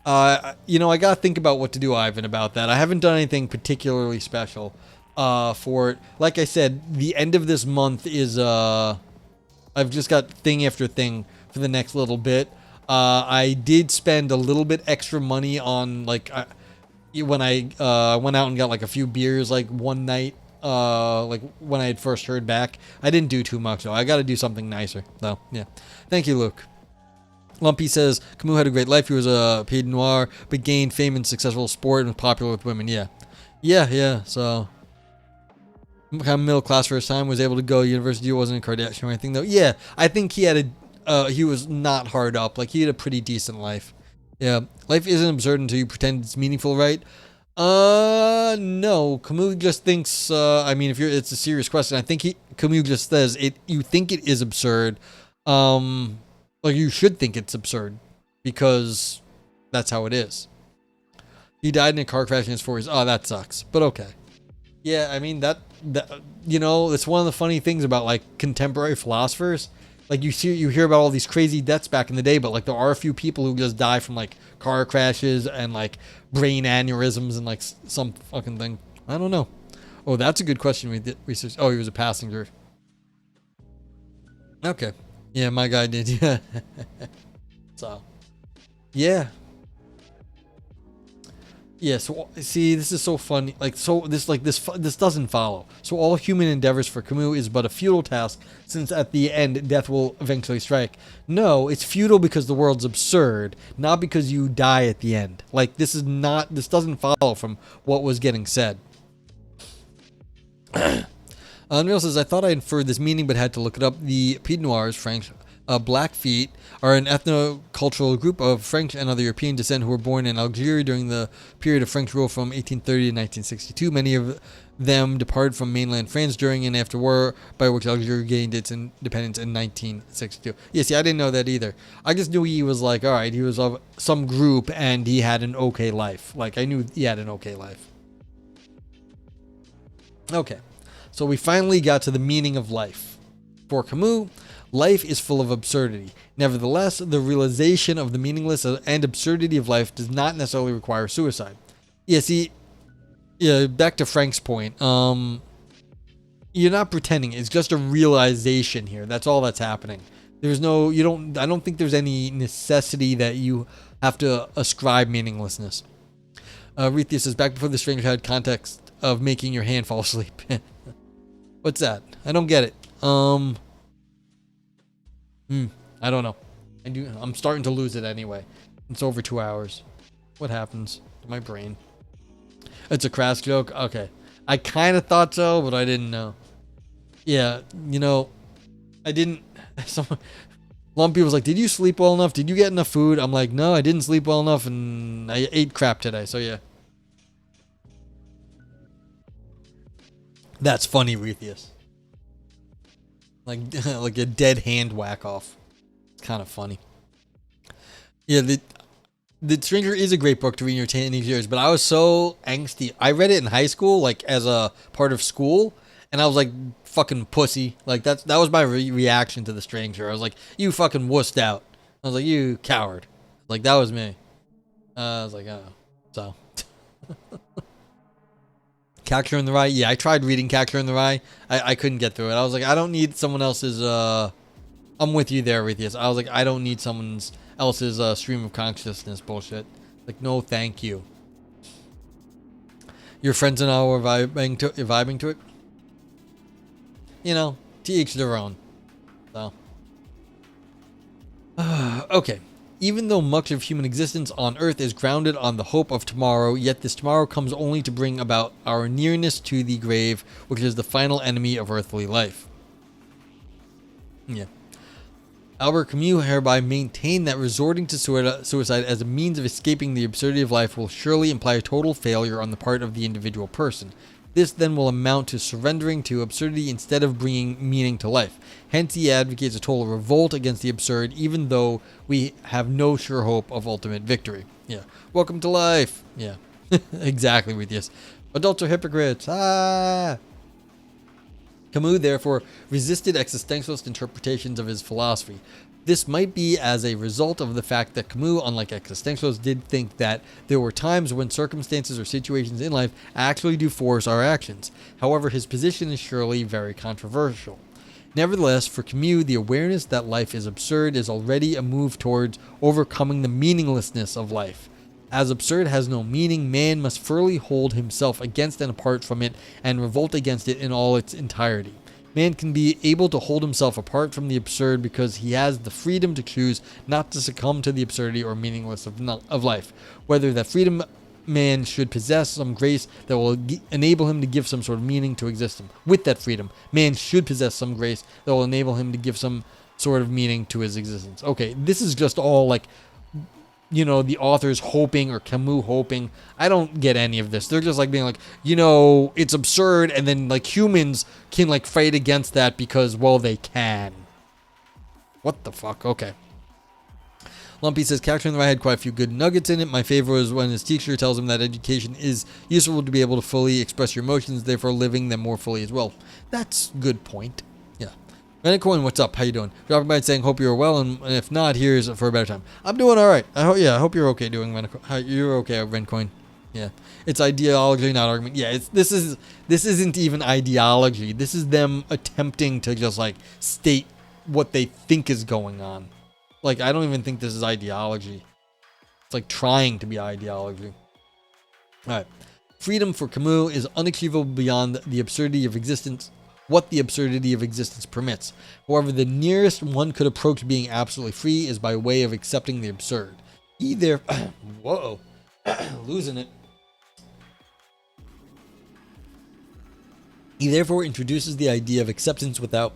I got to think about what to do, Ivan, about that. I haven't done anything particularly special for it. Like I said, the end of this month is, I've just got thing after thing for the next little bit. I did spend a little bit extra money on, like, when I went out and got like a few beers like one night, like when I had first heard back. I didn't do too much though. I got to do something nicer though. Yeah. Thank you, Luke. Lumpy says Camus had a great life. He was a Pied Noir, but gained fame in successful sport and was popular with women. Yeah. Yeah. So kind of middle class for his time, was able to go to university. Wasn't a Kardashian or anything though. Yeah, I think he had he was not hard up. Like he had a pretty decent life. Yeah, life isn't absurd until you pretend it's meaningful, right? No. Camus just thinks. I mean, it's a serious question. I think Camus just says it. You think it is absurd. Like you should think it's absurd, because that's how it is. He died in a car crash in his 40s. Oh, that sucks. But okay. Yeah, I mean that it's one of the funny things about like contemporary philosophers. Like you hear about all these crazy deaths back in the day, but like there are a few people who just die from like car crashes and like brain aneurysms and like some fucking thing. I don't know. Oh, that's a good question. We did research. Oh, he was a passenger. Okay. Yeah, my guy did. Yeah. So, yeah. Yeah, so see, this is so funny. Like, so this doesn't follow. So all human endeavors for Camus is but a futile task, since at the end death will eventually strike. No, it's futile because the world's absurd, not because you die at the end. Like, this doesn't follow from what was getting said. Unreal says, I thought I inferred this meaning, but had to look it up. The Pied Noirs, French, Blackfeet, are an ethno-cultural group of French and other European descent who were born in Algeria during the period of French rule from 1830 to 1962. Many of them departed from mainland France during and after war, by which Algeria gained its independence in 1962. Yeah, see, I didn't know that either. I just knew he was like, alright, he was of some group and he had an okay life. Like, I knew he had an okay life. Okay, so we finally got to the meaning of life. For Camus, life is full of absurdity. Nevertheless, the realization of the meaningless and absurdity of life does not necessarily require suicide. Yeah, see, back to Frank's point. You're not pretending. It's just a realization here. That's all that's happening. I don't think there's any necessity that you have to ascribe meaninglessness. Rethea says, back before the stranger had context of making your hand fall asleep. What's that? I don't get it. I don't know. I'm starting to lose it anyway. It's over 2 hours. What happens to my brain? It's a crass joke? Okay. I kind of thought so, but I didn't know. Yeah, I didn't. Lumpy was like, did you sleep well enough? Did you get enough food? I'm like, no, I didn't sleep well enough, and I ate crap today, so yeah. That's funny, Retheus. Like a dead hand whack off. It's kind of funny. Yeah, The Stranger is a great book to read in your teenage years, but I was so angsty. I read it in high school, like as a part of school, and I was like, fucking pussy. Like that was my reaction to The Stranger. I was like, you fucking wussed out. I was like, you coward. Like that was me. I was like, oh. So. Catcher in the Rye. Yeah, I tried reading Catcher in the Rye. I couldn't get through it. I was like, I don't need someone else's. I'm with you there, Retheus. I was like, I don't need someone else's stream of consciousness bullshit. Like, no, thank you. Your friends and I were vibing to it. To each their own. So, okay. Even though much of human existence on Earth is grounded on the hope of tomorrow, yet this tomorrow comes only to bring about our nearness to the grave, which is the final enemy of earthly life. Yeah. Albert Camus hereby maintained that resorting to suicide as a means of escaping the absurdity of life will surely imply a total failure on the part of the individual person. This then will amount to surrendering to absurdity instead of bringing meaning to life. Hence, he advocates a total revolt against the absurd, even though we have no sure hope of ultimate victory. Yeah. Welcome to life. Yeah. Exactly, Retheus. Adults are hypocrites. Ah! Camus, therefore, resisted existentialist interpretations of his philosophy. This might be as a result of the fact that Camus, unlike existentialists, did think that there were times when circumstances or situations in life actually do force our actions. However, his position is surely very controversial. Nevertheless, for Camus, the awareness that life is absurd is already a move towards overcoming the meaninglessness of life. As absurd has no meaning, man must fully hold himself against and apart from it and revolt against it in all its entirety. Man can be able to hold himself apart from the absurd because he has the freedom to choose not to succumb to the absurdity or meaninglessness of life. Whether that freedom man should possess some grace that will enable him to give some sort of meaning to existence. With that freedom, man should possess some grace that will enable him to give some sort of meaning to his existence. Okay, this is just all like, you know, the author's hoping or Camus hoping. I don't get any of this. They're just like being like, you know, it's absurd, and then like humans can like fight against that because, well, they can. What the fuck? Okay. Lumpy says, Capturing the Rat had quite a few good nuggets in it. My favorite was when his teacher tells him that education is useful to be able to fully express your emotions, therefore living them more fully as well. That's a good point. Yeah. Rencoin, what's up? How you doing? Dropping by and saying, hope you're well, and if not, here's for a better time. I'm doing all right. I hope you're okay doing Rencoin. You're okay, Rencoin. Yeah. It's ideology, not argument. Yeah, this isn't even ideology. This is them attempting to just like state what they think is going on. Like, I don't even think this is ideology. It's like trying to be ideology. Alright. Freedom for Camus is unachievable beyond the absurdity of existence, what the absurdity of existence permits. However, the nearest one could approach being absolutely free is by way of accepting the absurd. Whoa. Losing it. He therefore introduces the idea of acceptance without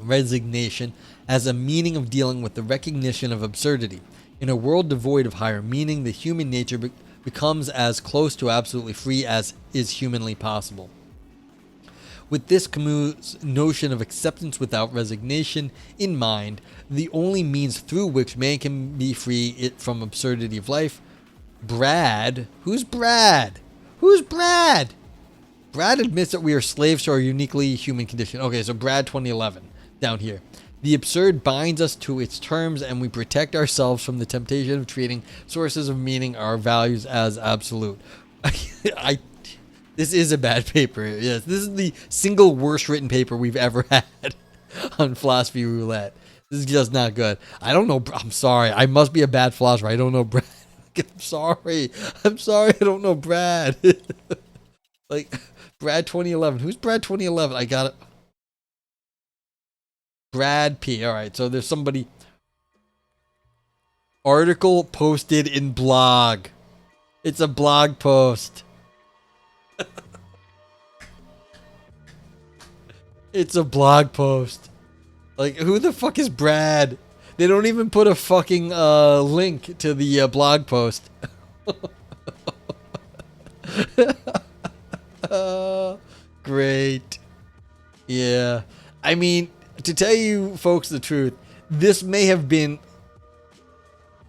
resignation as a meaning of dealing with the recognition of absurdity. In a world devoid of higher meaning, the human nature becomes as close to absolutely free as is humanly possible. With this Camus' notion of acceptance without resignation in mind, the only means through which man can be free from absurdity of life, Brad? Who's Brad? Who's Brad? Brad admits that we are slaves to our uniquely human condition. Okay, so Brad 2011, down here. The absurd binds us to its terms, and we protect ourselves from the temptation of treating sources of meaning, our values, as absolute. This is a bad paper. Yes, this is the single worst written paper we've ever had on Philosophy Roulette. This is just not good. I don't know. I'm sorry. I must be a bad philosopher. I don't know Brad. I'm sorry. I don't know Brad. Like, Brad 2011. Who's Brad 2011? I got it. Brad P. All right. So there's somebody. Article posted in blog. It's a blog post. It's a blog post. Like, who the fuck is Brad? They don't even put a fucking link to the blog post. Great. Yeah. I mean, to tell you folks the truth, this may have been,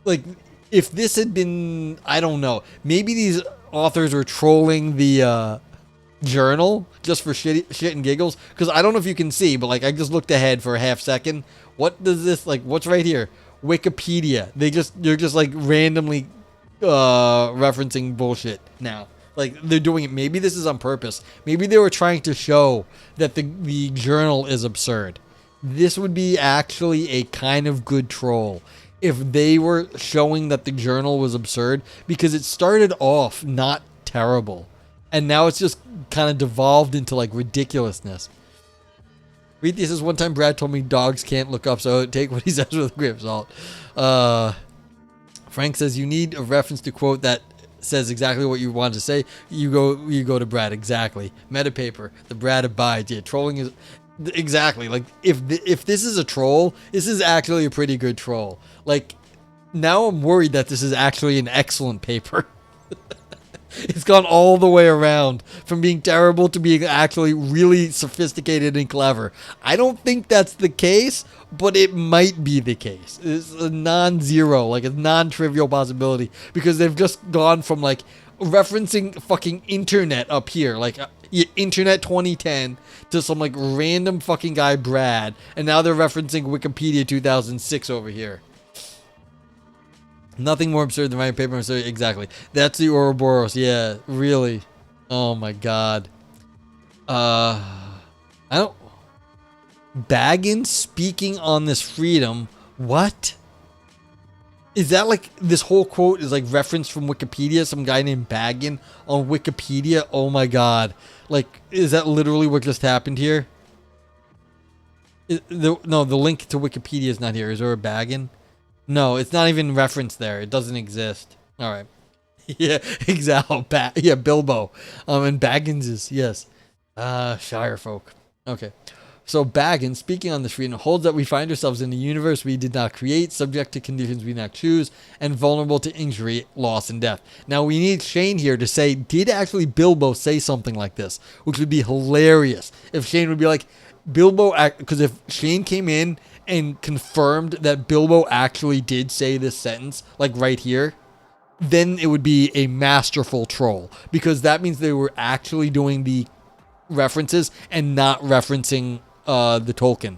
like, if this had been, I don't know, maybe these authors were trolling the journal just for shit and giggles, because I don't know if you can see, but like I just looked ahead for a half second. What does this, like, what's right here? Wikipedia. You're just like randomly referencing bullshit now. Like, they're doing it. Maybe this is on purpose. Maybe they were trying to show that the journal is absurd. This would be actually a kind of good troll if they were showing that the journal was absurd, because it started off not terrible. And now it's just kind of devolved into like ridiculousness. Read this. One time Brad told me dogs can't look up, so take what he says with a grain of salt. Frank says you need a reference to quote that says exactly what you wanted to say. You go to Brad. Exactly. Meta paper. The Brad abides. Yeah, trolling is exactly like if this is a troll, this is actually a pretty good troll. Like, now I'm worried that this is actually an excellent paper. It's gone all the way around from being terrible to being actually really sophisticated and clever. I don't think that's the case, but it might be the case. It's a non-zero, like a non-trivial possibility, because they've just gone from like referencing fucking internet up here, like internet 2010, to some like random fucking guy Brad, and now they're referencing Wikipedia 2006 over here. Nothing more absurd than writing paper absurd. Exactly. That's the Ouroboros. Yeah, really. Oh my god. I don't. Baggins speaking on this freedom. What? Is that like this whole quote is like referenced from Wikipedia? Some guy named Baggin on Wikipedia? Oh my god. Like, is that literally what just happened here? No, the link to Wikipedia is not here. Is there a Baggin? No, it's not even referenced there. It doesn't exist. All right. Yeah, exactly. Yeah, Bilbo. And Baggins is, yes. Shire folk. Okay. So Baggins, speaking on this freedom, holds that we find ourselves in a universe we did not create, subject to conditions we did not choose, and vulnerable to injury, loss, and death. Now we need Shane here to say, did actually Bilbo say something like this? Which would be hilarious if Shane would be like, Bilbo, because if Shane came in and confirmed that Bilbo actually did say this sentence, like right here, then it would be a masterful troll, because that means they were actually doing the references and not referencing the Tolkien.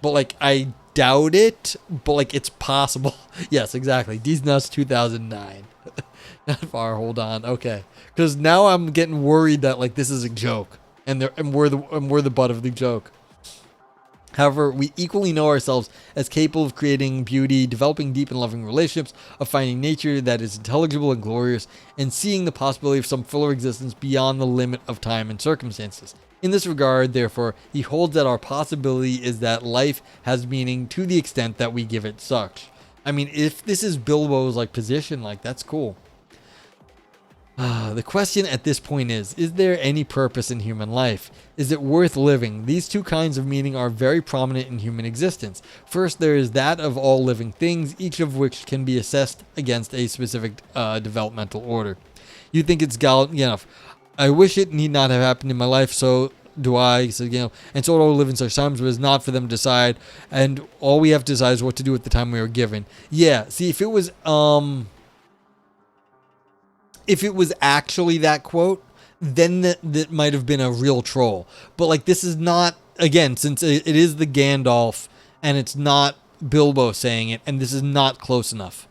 But like, I doubt it, but like, it's possible. Yes, exactly. These Nuts 2009. Not far. Hold on. Okay, because now I'm getting worried that like this is a joke, and we're the butt of the joke. However, we equally know ourselves as capable of creating beauty, developing deep and loving relationships, of finding nature that is intelligible and glorious, and seeing the possibility of some fuller existence beyond the limit of time and circumstances. In this regard, therefore, he holds that our possibility is that life has meaning to the extent that we give it such. I mean, if this is Bilbo's like position, like that's cool. The question at this point is there any purpose in human life? Is it worth living? These two kinds of meaning are very prominent in human existence. First, there is that of all living things, each of which can be assessed against a specific developmental order. You think it's gallant enough. I wish it need not have happened in my life, so do I. So, and so it all live in such times, but it's not for them to decide, and all we have to decide is what to do at the time we were given. Yeah, see, if it was actually that quote, then that might have been a real troll. But like, this is not, again, since it is the Gandalf and it's not Bilbo saying it, and this is not close enough.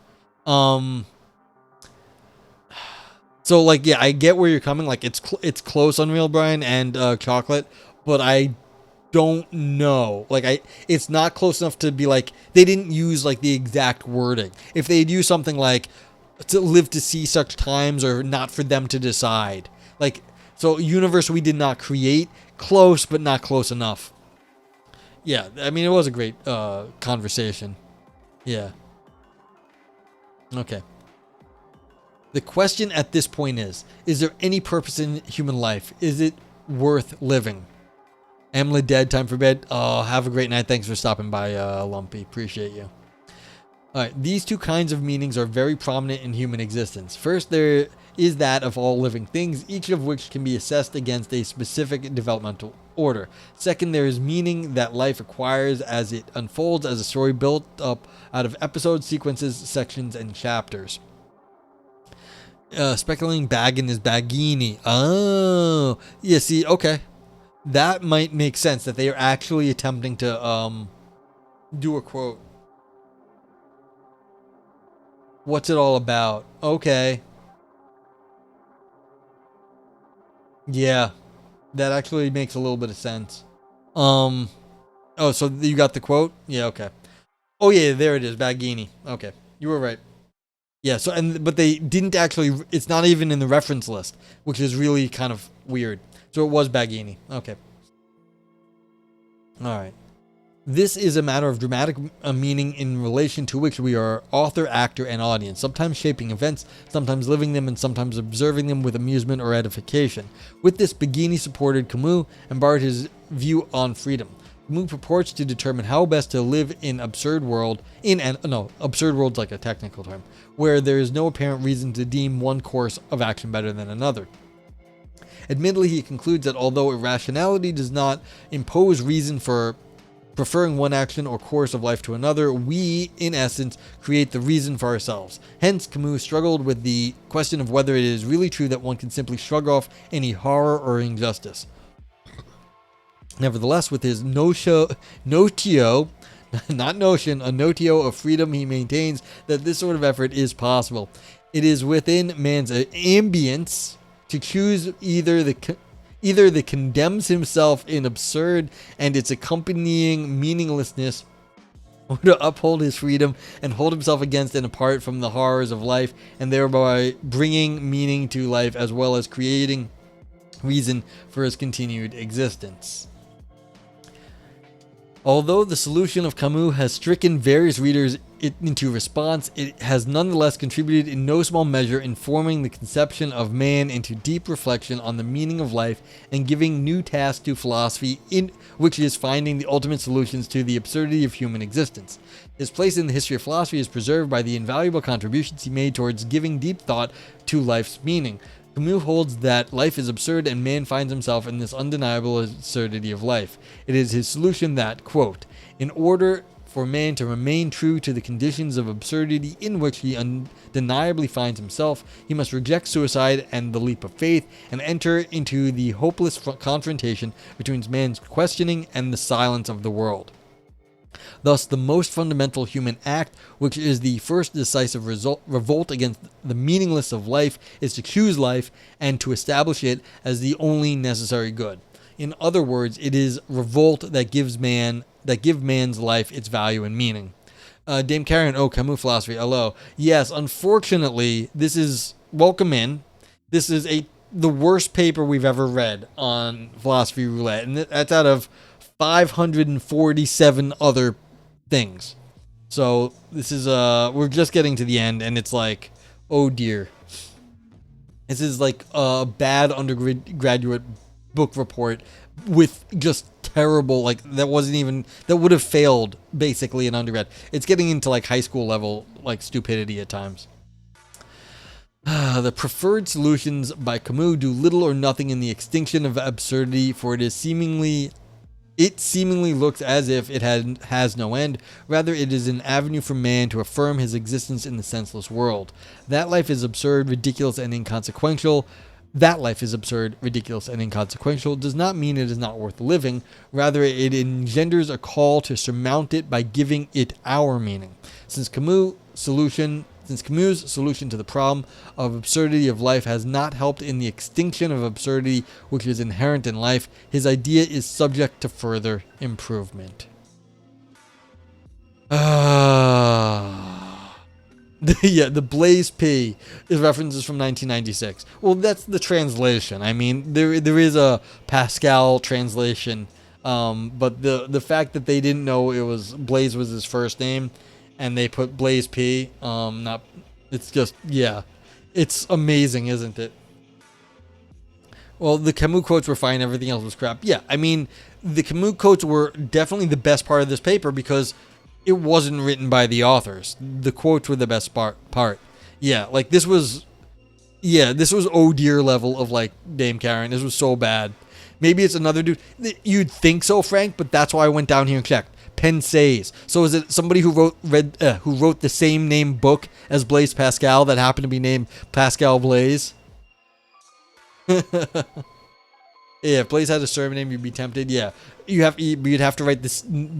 So like, yeah, I get where you're coming. Like, it's close on Real Brian and Chocolate, but I don't know. Like, it's not close enough to be like, they didn't use like the exact wording. If they had used something like, to live to see such times, or not for them to decide. Like, so universe we did not create, close, but not close enough. Yeah, I mean, it was a great conversation. Yeah. Okay. The question at this point is there any purpose in human life? Is it worth living? Amla dead, time for bed. Oh, have a great night. Thanks for stopping by, Lumpy. Appreciate you. All right, these two kinds of meanings are very prominent in human existence. First, there is that of all living things, each of which can be assessed against a specific developmental order. Second, there is meaning that life acquires as it unfolds as a story built up out of episodes, sequences, sections, and chapters. Speculating Baggin is Baggini. Oh, yeah, see, okay. That might make sense, that they are actually attempting to do a quote. What's it all about? Okay. Yeah, that actually makes a little bit of sense. Oh, so you got the quote? Yeah, okay. Oh yeah, there it is, Baggini. Okay, you were right. Yeah, so but they didn't actually. It's not even in the reference list, which is really kind of weird. So it was Baggini. Okay. All right. This is a matter of dramatic meaning in relation to which we are author, actor, and audience, sometimes shaping events, sometimes living them, and sometimes observing them with amusement or edification. With this, Baggini supported Camus and borrowed his view on freedom. Camus purports to determine how best to live in absurd world's like a technical term, where there is no apparent reason to deem one course of action better than another. Admittedly, he concludes that although irrationality does not impose reason for preferring one action or course of life to another, we, in essence, create the reason for ourselves. Hence, Camus struggled with the question of whether it is really true that one can simply shrug off any horror or injustice. Nevertheless, with his notio, not notion, a notio of freedom, he maintains that this sort of effort is possible. It is within man's ambience to choose either that condemns himself in absurd and its accompanying meaninglessness, or to uphold his freedom and hold himself against and apart from the horrors of life, and thereby bringing meaning to life as well as creating reason for his continued existence. Although the solution of Camus has stricken various readers into response, it has nonetheless contributed in no small measure in forming the conception of man into deep reflection on the meaning of life and giving new tasks to philosophy, in which is finding the ultimate solutions to the absurdity of human existence. His place in the history of philosophy is preserved by the invaluable contributions he made towards giving deep thought to life's meaning. Camus holds that life is absurd and man finds himself in this undeniable absurdity of life. It is his solution that, quote, in order for man to remain true to the conditions of absurdity in which he undeniably finds himself, he must reject suicide and the leap of faith and enter into the hopeless confrontation between man's questioning and the silence of the world. Thus, the most fundamental human act, which is the first decisive revolt against the meaningless of life, is to choose life and to establish it as the only necessary good. In other words, it is revolt that gives man's life its value and meaning. Dame Karen, Camus philosophy, hello. Yes, unfortunately, this is welcome in. This is the worst paper we've ever read on philosophy roulette, and that's out of 547 other things. So this is we're just getting to the end, and it's like, oh dear, this is like a bad undergraduate book report with just terrible, like that would have failed basically in undergrad. It's getting into like high school level like stupidity at times. The preferred solutions by Camus do little or nothing in the extinction of absurdity, for it seemingly looks as if it has no end. Rather, it is an avenue for man to affirm his existence in the senseless world. That life is absurd, ridiculous, and inconsequential does not mean it is not worth living. Rather, it engenders a call to surmount it by giving it our meaning. Since Camus' solution to the problem of absurdity of life has not helped in the extinction of absurdity which is inherent in life, his idea is subject to further improvement. The Blaze P is references from 1996. Well, that's the translation. I mean, there is a Pascal translation, but the fact that they didn't know it was Blaze was his first name, and they put Blaze P. It's just, yeah. It's amazing, isn't it? Well, the Camus quotes were fine. Everything else was crap. Yeah, I mean, the Camus quotes were definitely the best part of this paper because it wasn't written by the authors. The quotes were the best part. Yeah, like this was oh dear level of like Dame Karen. This was so bad. Maybe it's another dude. You'd think so, Frank, but that's why I went down here and checked. Pensays. So is it somebody who wrote the same name book as Blaise Pascal that happened to be named Pascal Blaise? Yeah, if Blaise had a surname, you'd be tempted. Yeah, you'd have to write the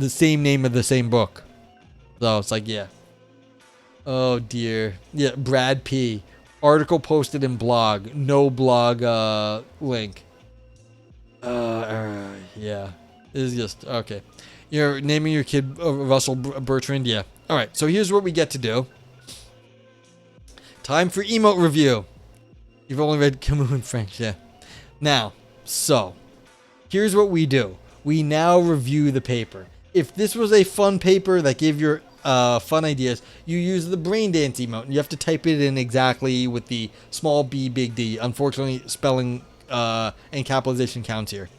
same name of the same book. So it's like, yeah. Oh dear. Yeah, Brad P. Article posted in blog. No blog link. Yeah. This is just okay. You're naming your kid Russell Bertrand? Yeah. Alright, so here's what we get to do. Time for emote review. You've only read Camus and French, yeah. Now, so, here's what we do. We now review the paper. If this was a fun paper that gave your fun ideas, you use the brain dance emote. You have to type it in exactly with the small b, big D. Unfortunately, spelling and capitalization counts here.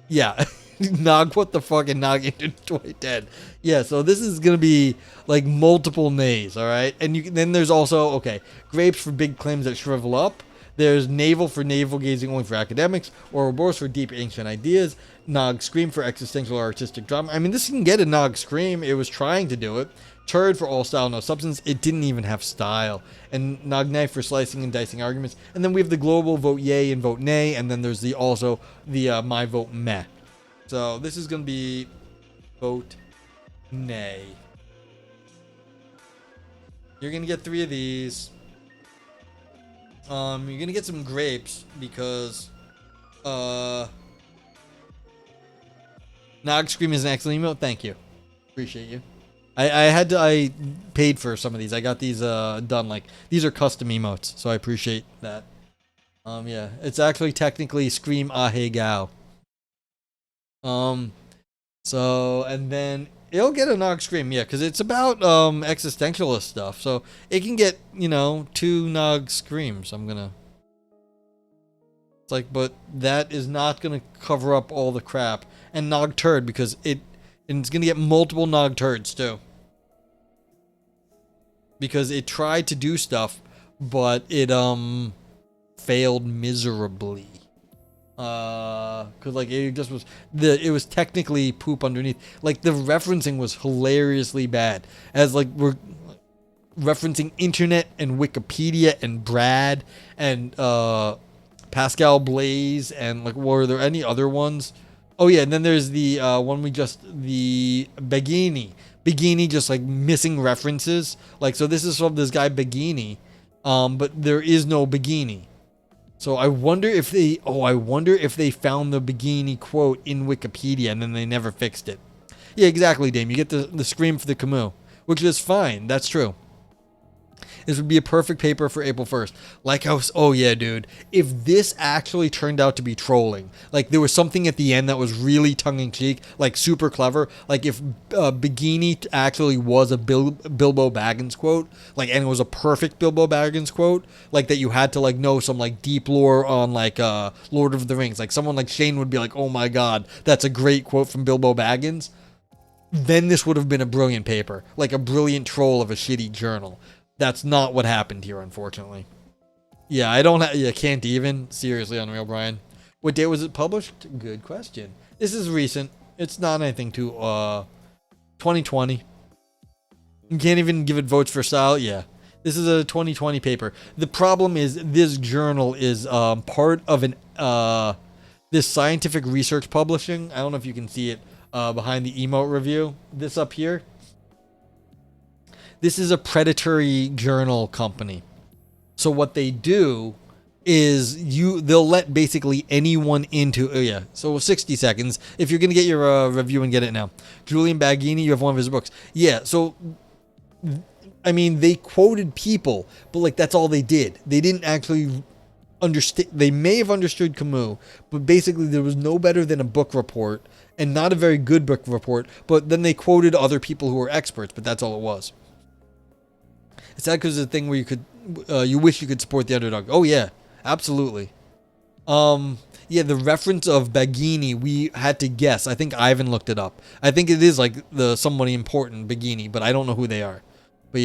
Yeah. Nog, what the fuck, and Nog into 2010. Yeah, so this is going to be like multiple nays, all right? And then there's also, okay, grapes for big claims that shrivel up. There's navel for navel gazing only for academics. Ouroboros for deep ancient ideas. Nog scream for existential or artistic drama. I mean, this can get a Nog scream. It was trying to do it. Turd for all style, no substance. It didn't even have style. And Nog knife for slicing and dicing arguments. And then we have the global vote yay and vote nay. And then there's the my vote meh. So this is going to be vote nay. You're going to get 3 of these. You're going to get some grapes because Nog Scream is an excellent email. Thank you. Appreciate you. I paid for some of these. I got these done. Like, these are custom emotes, so I appreciate that. Yeah, it's actually technically Scream Ahe Gao. So, and then it'll get a Nog Scream, yeah, because it's about existentialist stuff. So it can get, 2 Nog Screams. It's like, but that is not gonna cover up all the crap. And Nog Turd, because it's gonna get multiple Nog Turds too. Because it tried to do stuff, but it failed miserably. Cause like it just was it was technically poop underneath. Like the referencing was hilariously bad, as like we're referencing internet and Wikipedia and Brad and Pascal Blaze and like were there any other ones? Oh yeah, and then there's the one the Begini just like missing references. Like, so this is from this guy Begini, but there is no Begini. So I wonder if they found the Begini quote in Wikipedia and then they never fixed it. Yeah, exactly, Dame. You get the scream for the Camus, which is fine. That's true. This would be a perfect paper for April 1st. Like I was, oh yeah, dude. If this actually turned out to be trolling, like there was something at the end that was really tongue-in-cheek, like super clever, like if Begini actually was a Bilbo Baggins quote, like, and it was a perfect Bilbo Baggins quote, like that you had to like know some like deep lore on like Lord of the Rings, like someone like Shane would be like, oh my god, that's a great quote from Bilbo Baggins, then this would have been a brilliant paper, like a brilliant troll of a shitty journal. That's not what happened here, unfortunately. Yeah, I can't even. Seriously, Unreal Brian. What date was it published? Good question. This is recent. It's not anything too, 2020. You can't even give it votes for style? Yeah. This is a 2020 paper. The problem is this journal is part of this scientific research publishing. I don't know if you can see it behind the emote review. This up here. This is a predatory journal company. So what they do is they'll let basically anyone into, oh yeah, so 60 seconds. If you're going to get your review and get it now. Julian Baggini, you have one of his books. Yeah, so, I mean, they quoted people, but like that's all they did. They didn't actually understand. They may have understood Camus, but basically there was no better than a book report, and not a very good book report, but then they quoted other people who were experts, but that's all it was. It's that because of the thing where you wish you could support the underdog. Oh yeah, absolutely. Yeah, the reference of Baggini, we had to guess. I think Ivan looked it up. I think it is like somebody important Baggini, but I don't know who they are. But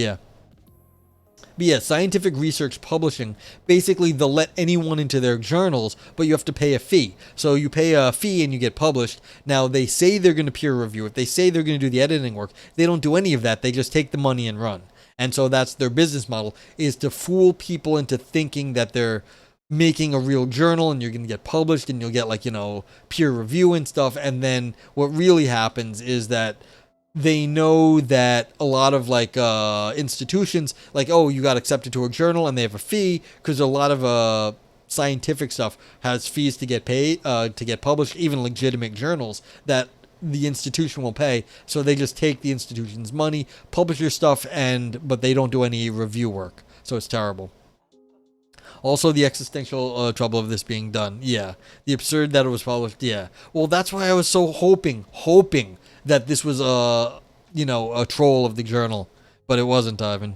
yeah, scientific research publishing, basically they'll let anyone into their journals, but you have to pay a fee. So you pay a fee and you get published. Now they say they're going to peer review it. They say they're going to do the editing work. They don't do any of that. They just take the money and run. And so that's their business model, is to fool people into thinking that they're making a real journal and you're going to get published and you'll get like, peer review and stuff. And then what really happens is that they know that a lot of like institutions, like, oh, you got accepted to a journal and they have a fee, because a lot of scientific stuff has fees to get paid, to get published, even legitimate journals that the institution will pay. So they just take the institution's money, publish your stuff, but they don't do any review work. So it's terrible. Also, the existential trouble of this being done. Yeah. The absurd that it was published. Yeah. Well, that's why I was so hoping that this was a troll of the journal, but it wasn't, Ivan.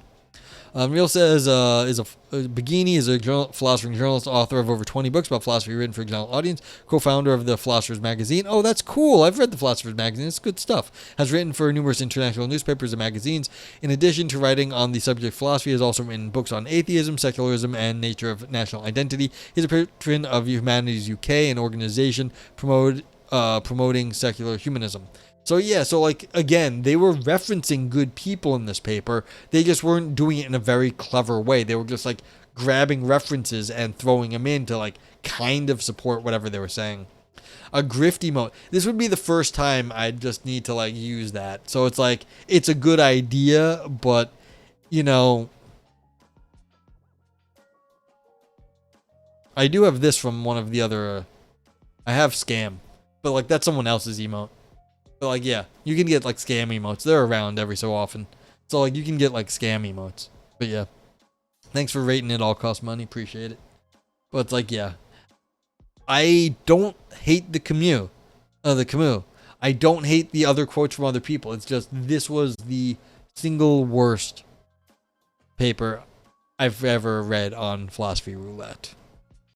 Real says Baggini is a philosopher and journalist, author of over 20 books about philosophy written for a general audience, co-founder of the Philosopher's Magazine. Oh, that's cool. I've read the Philosopher's Magazine. It's good stuff. Has written for numerous international newspapers and magazines. In addition to writing on the subject of philosophy, he has also written books on atheism, secularism, and nature of national identity. He's a patron of Humanities UK, an organization promoting secular humanism. So yeah, so like, again, they were referencing good people in this paper. They just weren't doing it in a very clever way. They were just like grabbing references and throwing them in to like kind of support whatever they were saying. A grift emote. This would be the first time I'd just need to like use that. So it's like, it's a good idea, but I do have this from one of the other, I have Scam, but like that's someone else's emote. But like, yeah, you can get like scam emotes. They're around every so often. So like, you can get like scam emotes. But yeah, thanks for rating it. All cost money. Appreciate it. But it's like, yeah, I don't hate the Camus. I don't hate the other quotes from other people. It's just this was the single worst paper I've ever read on philosophy roulette.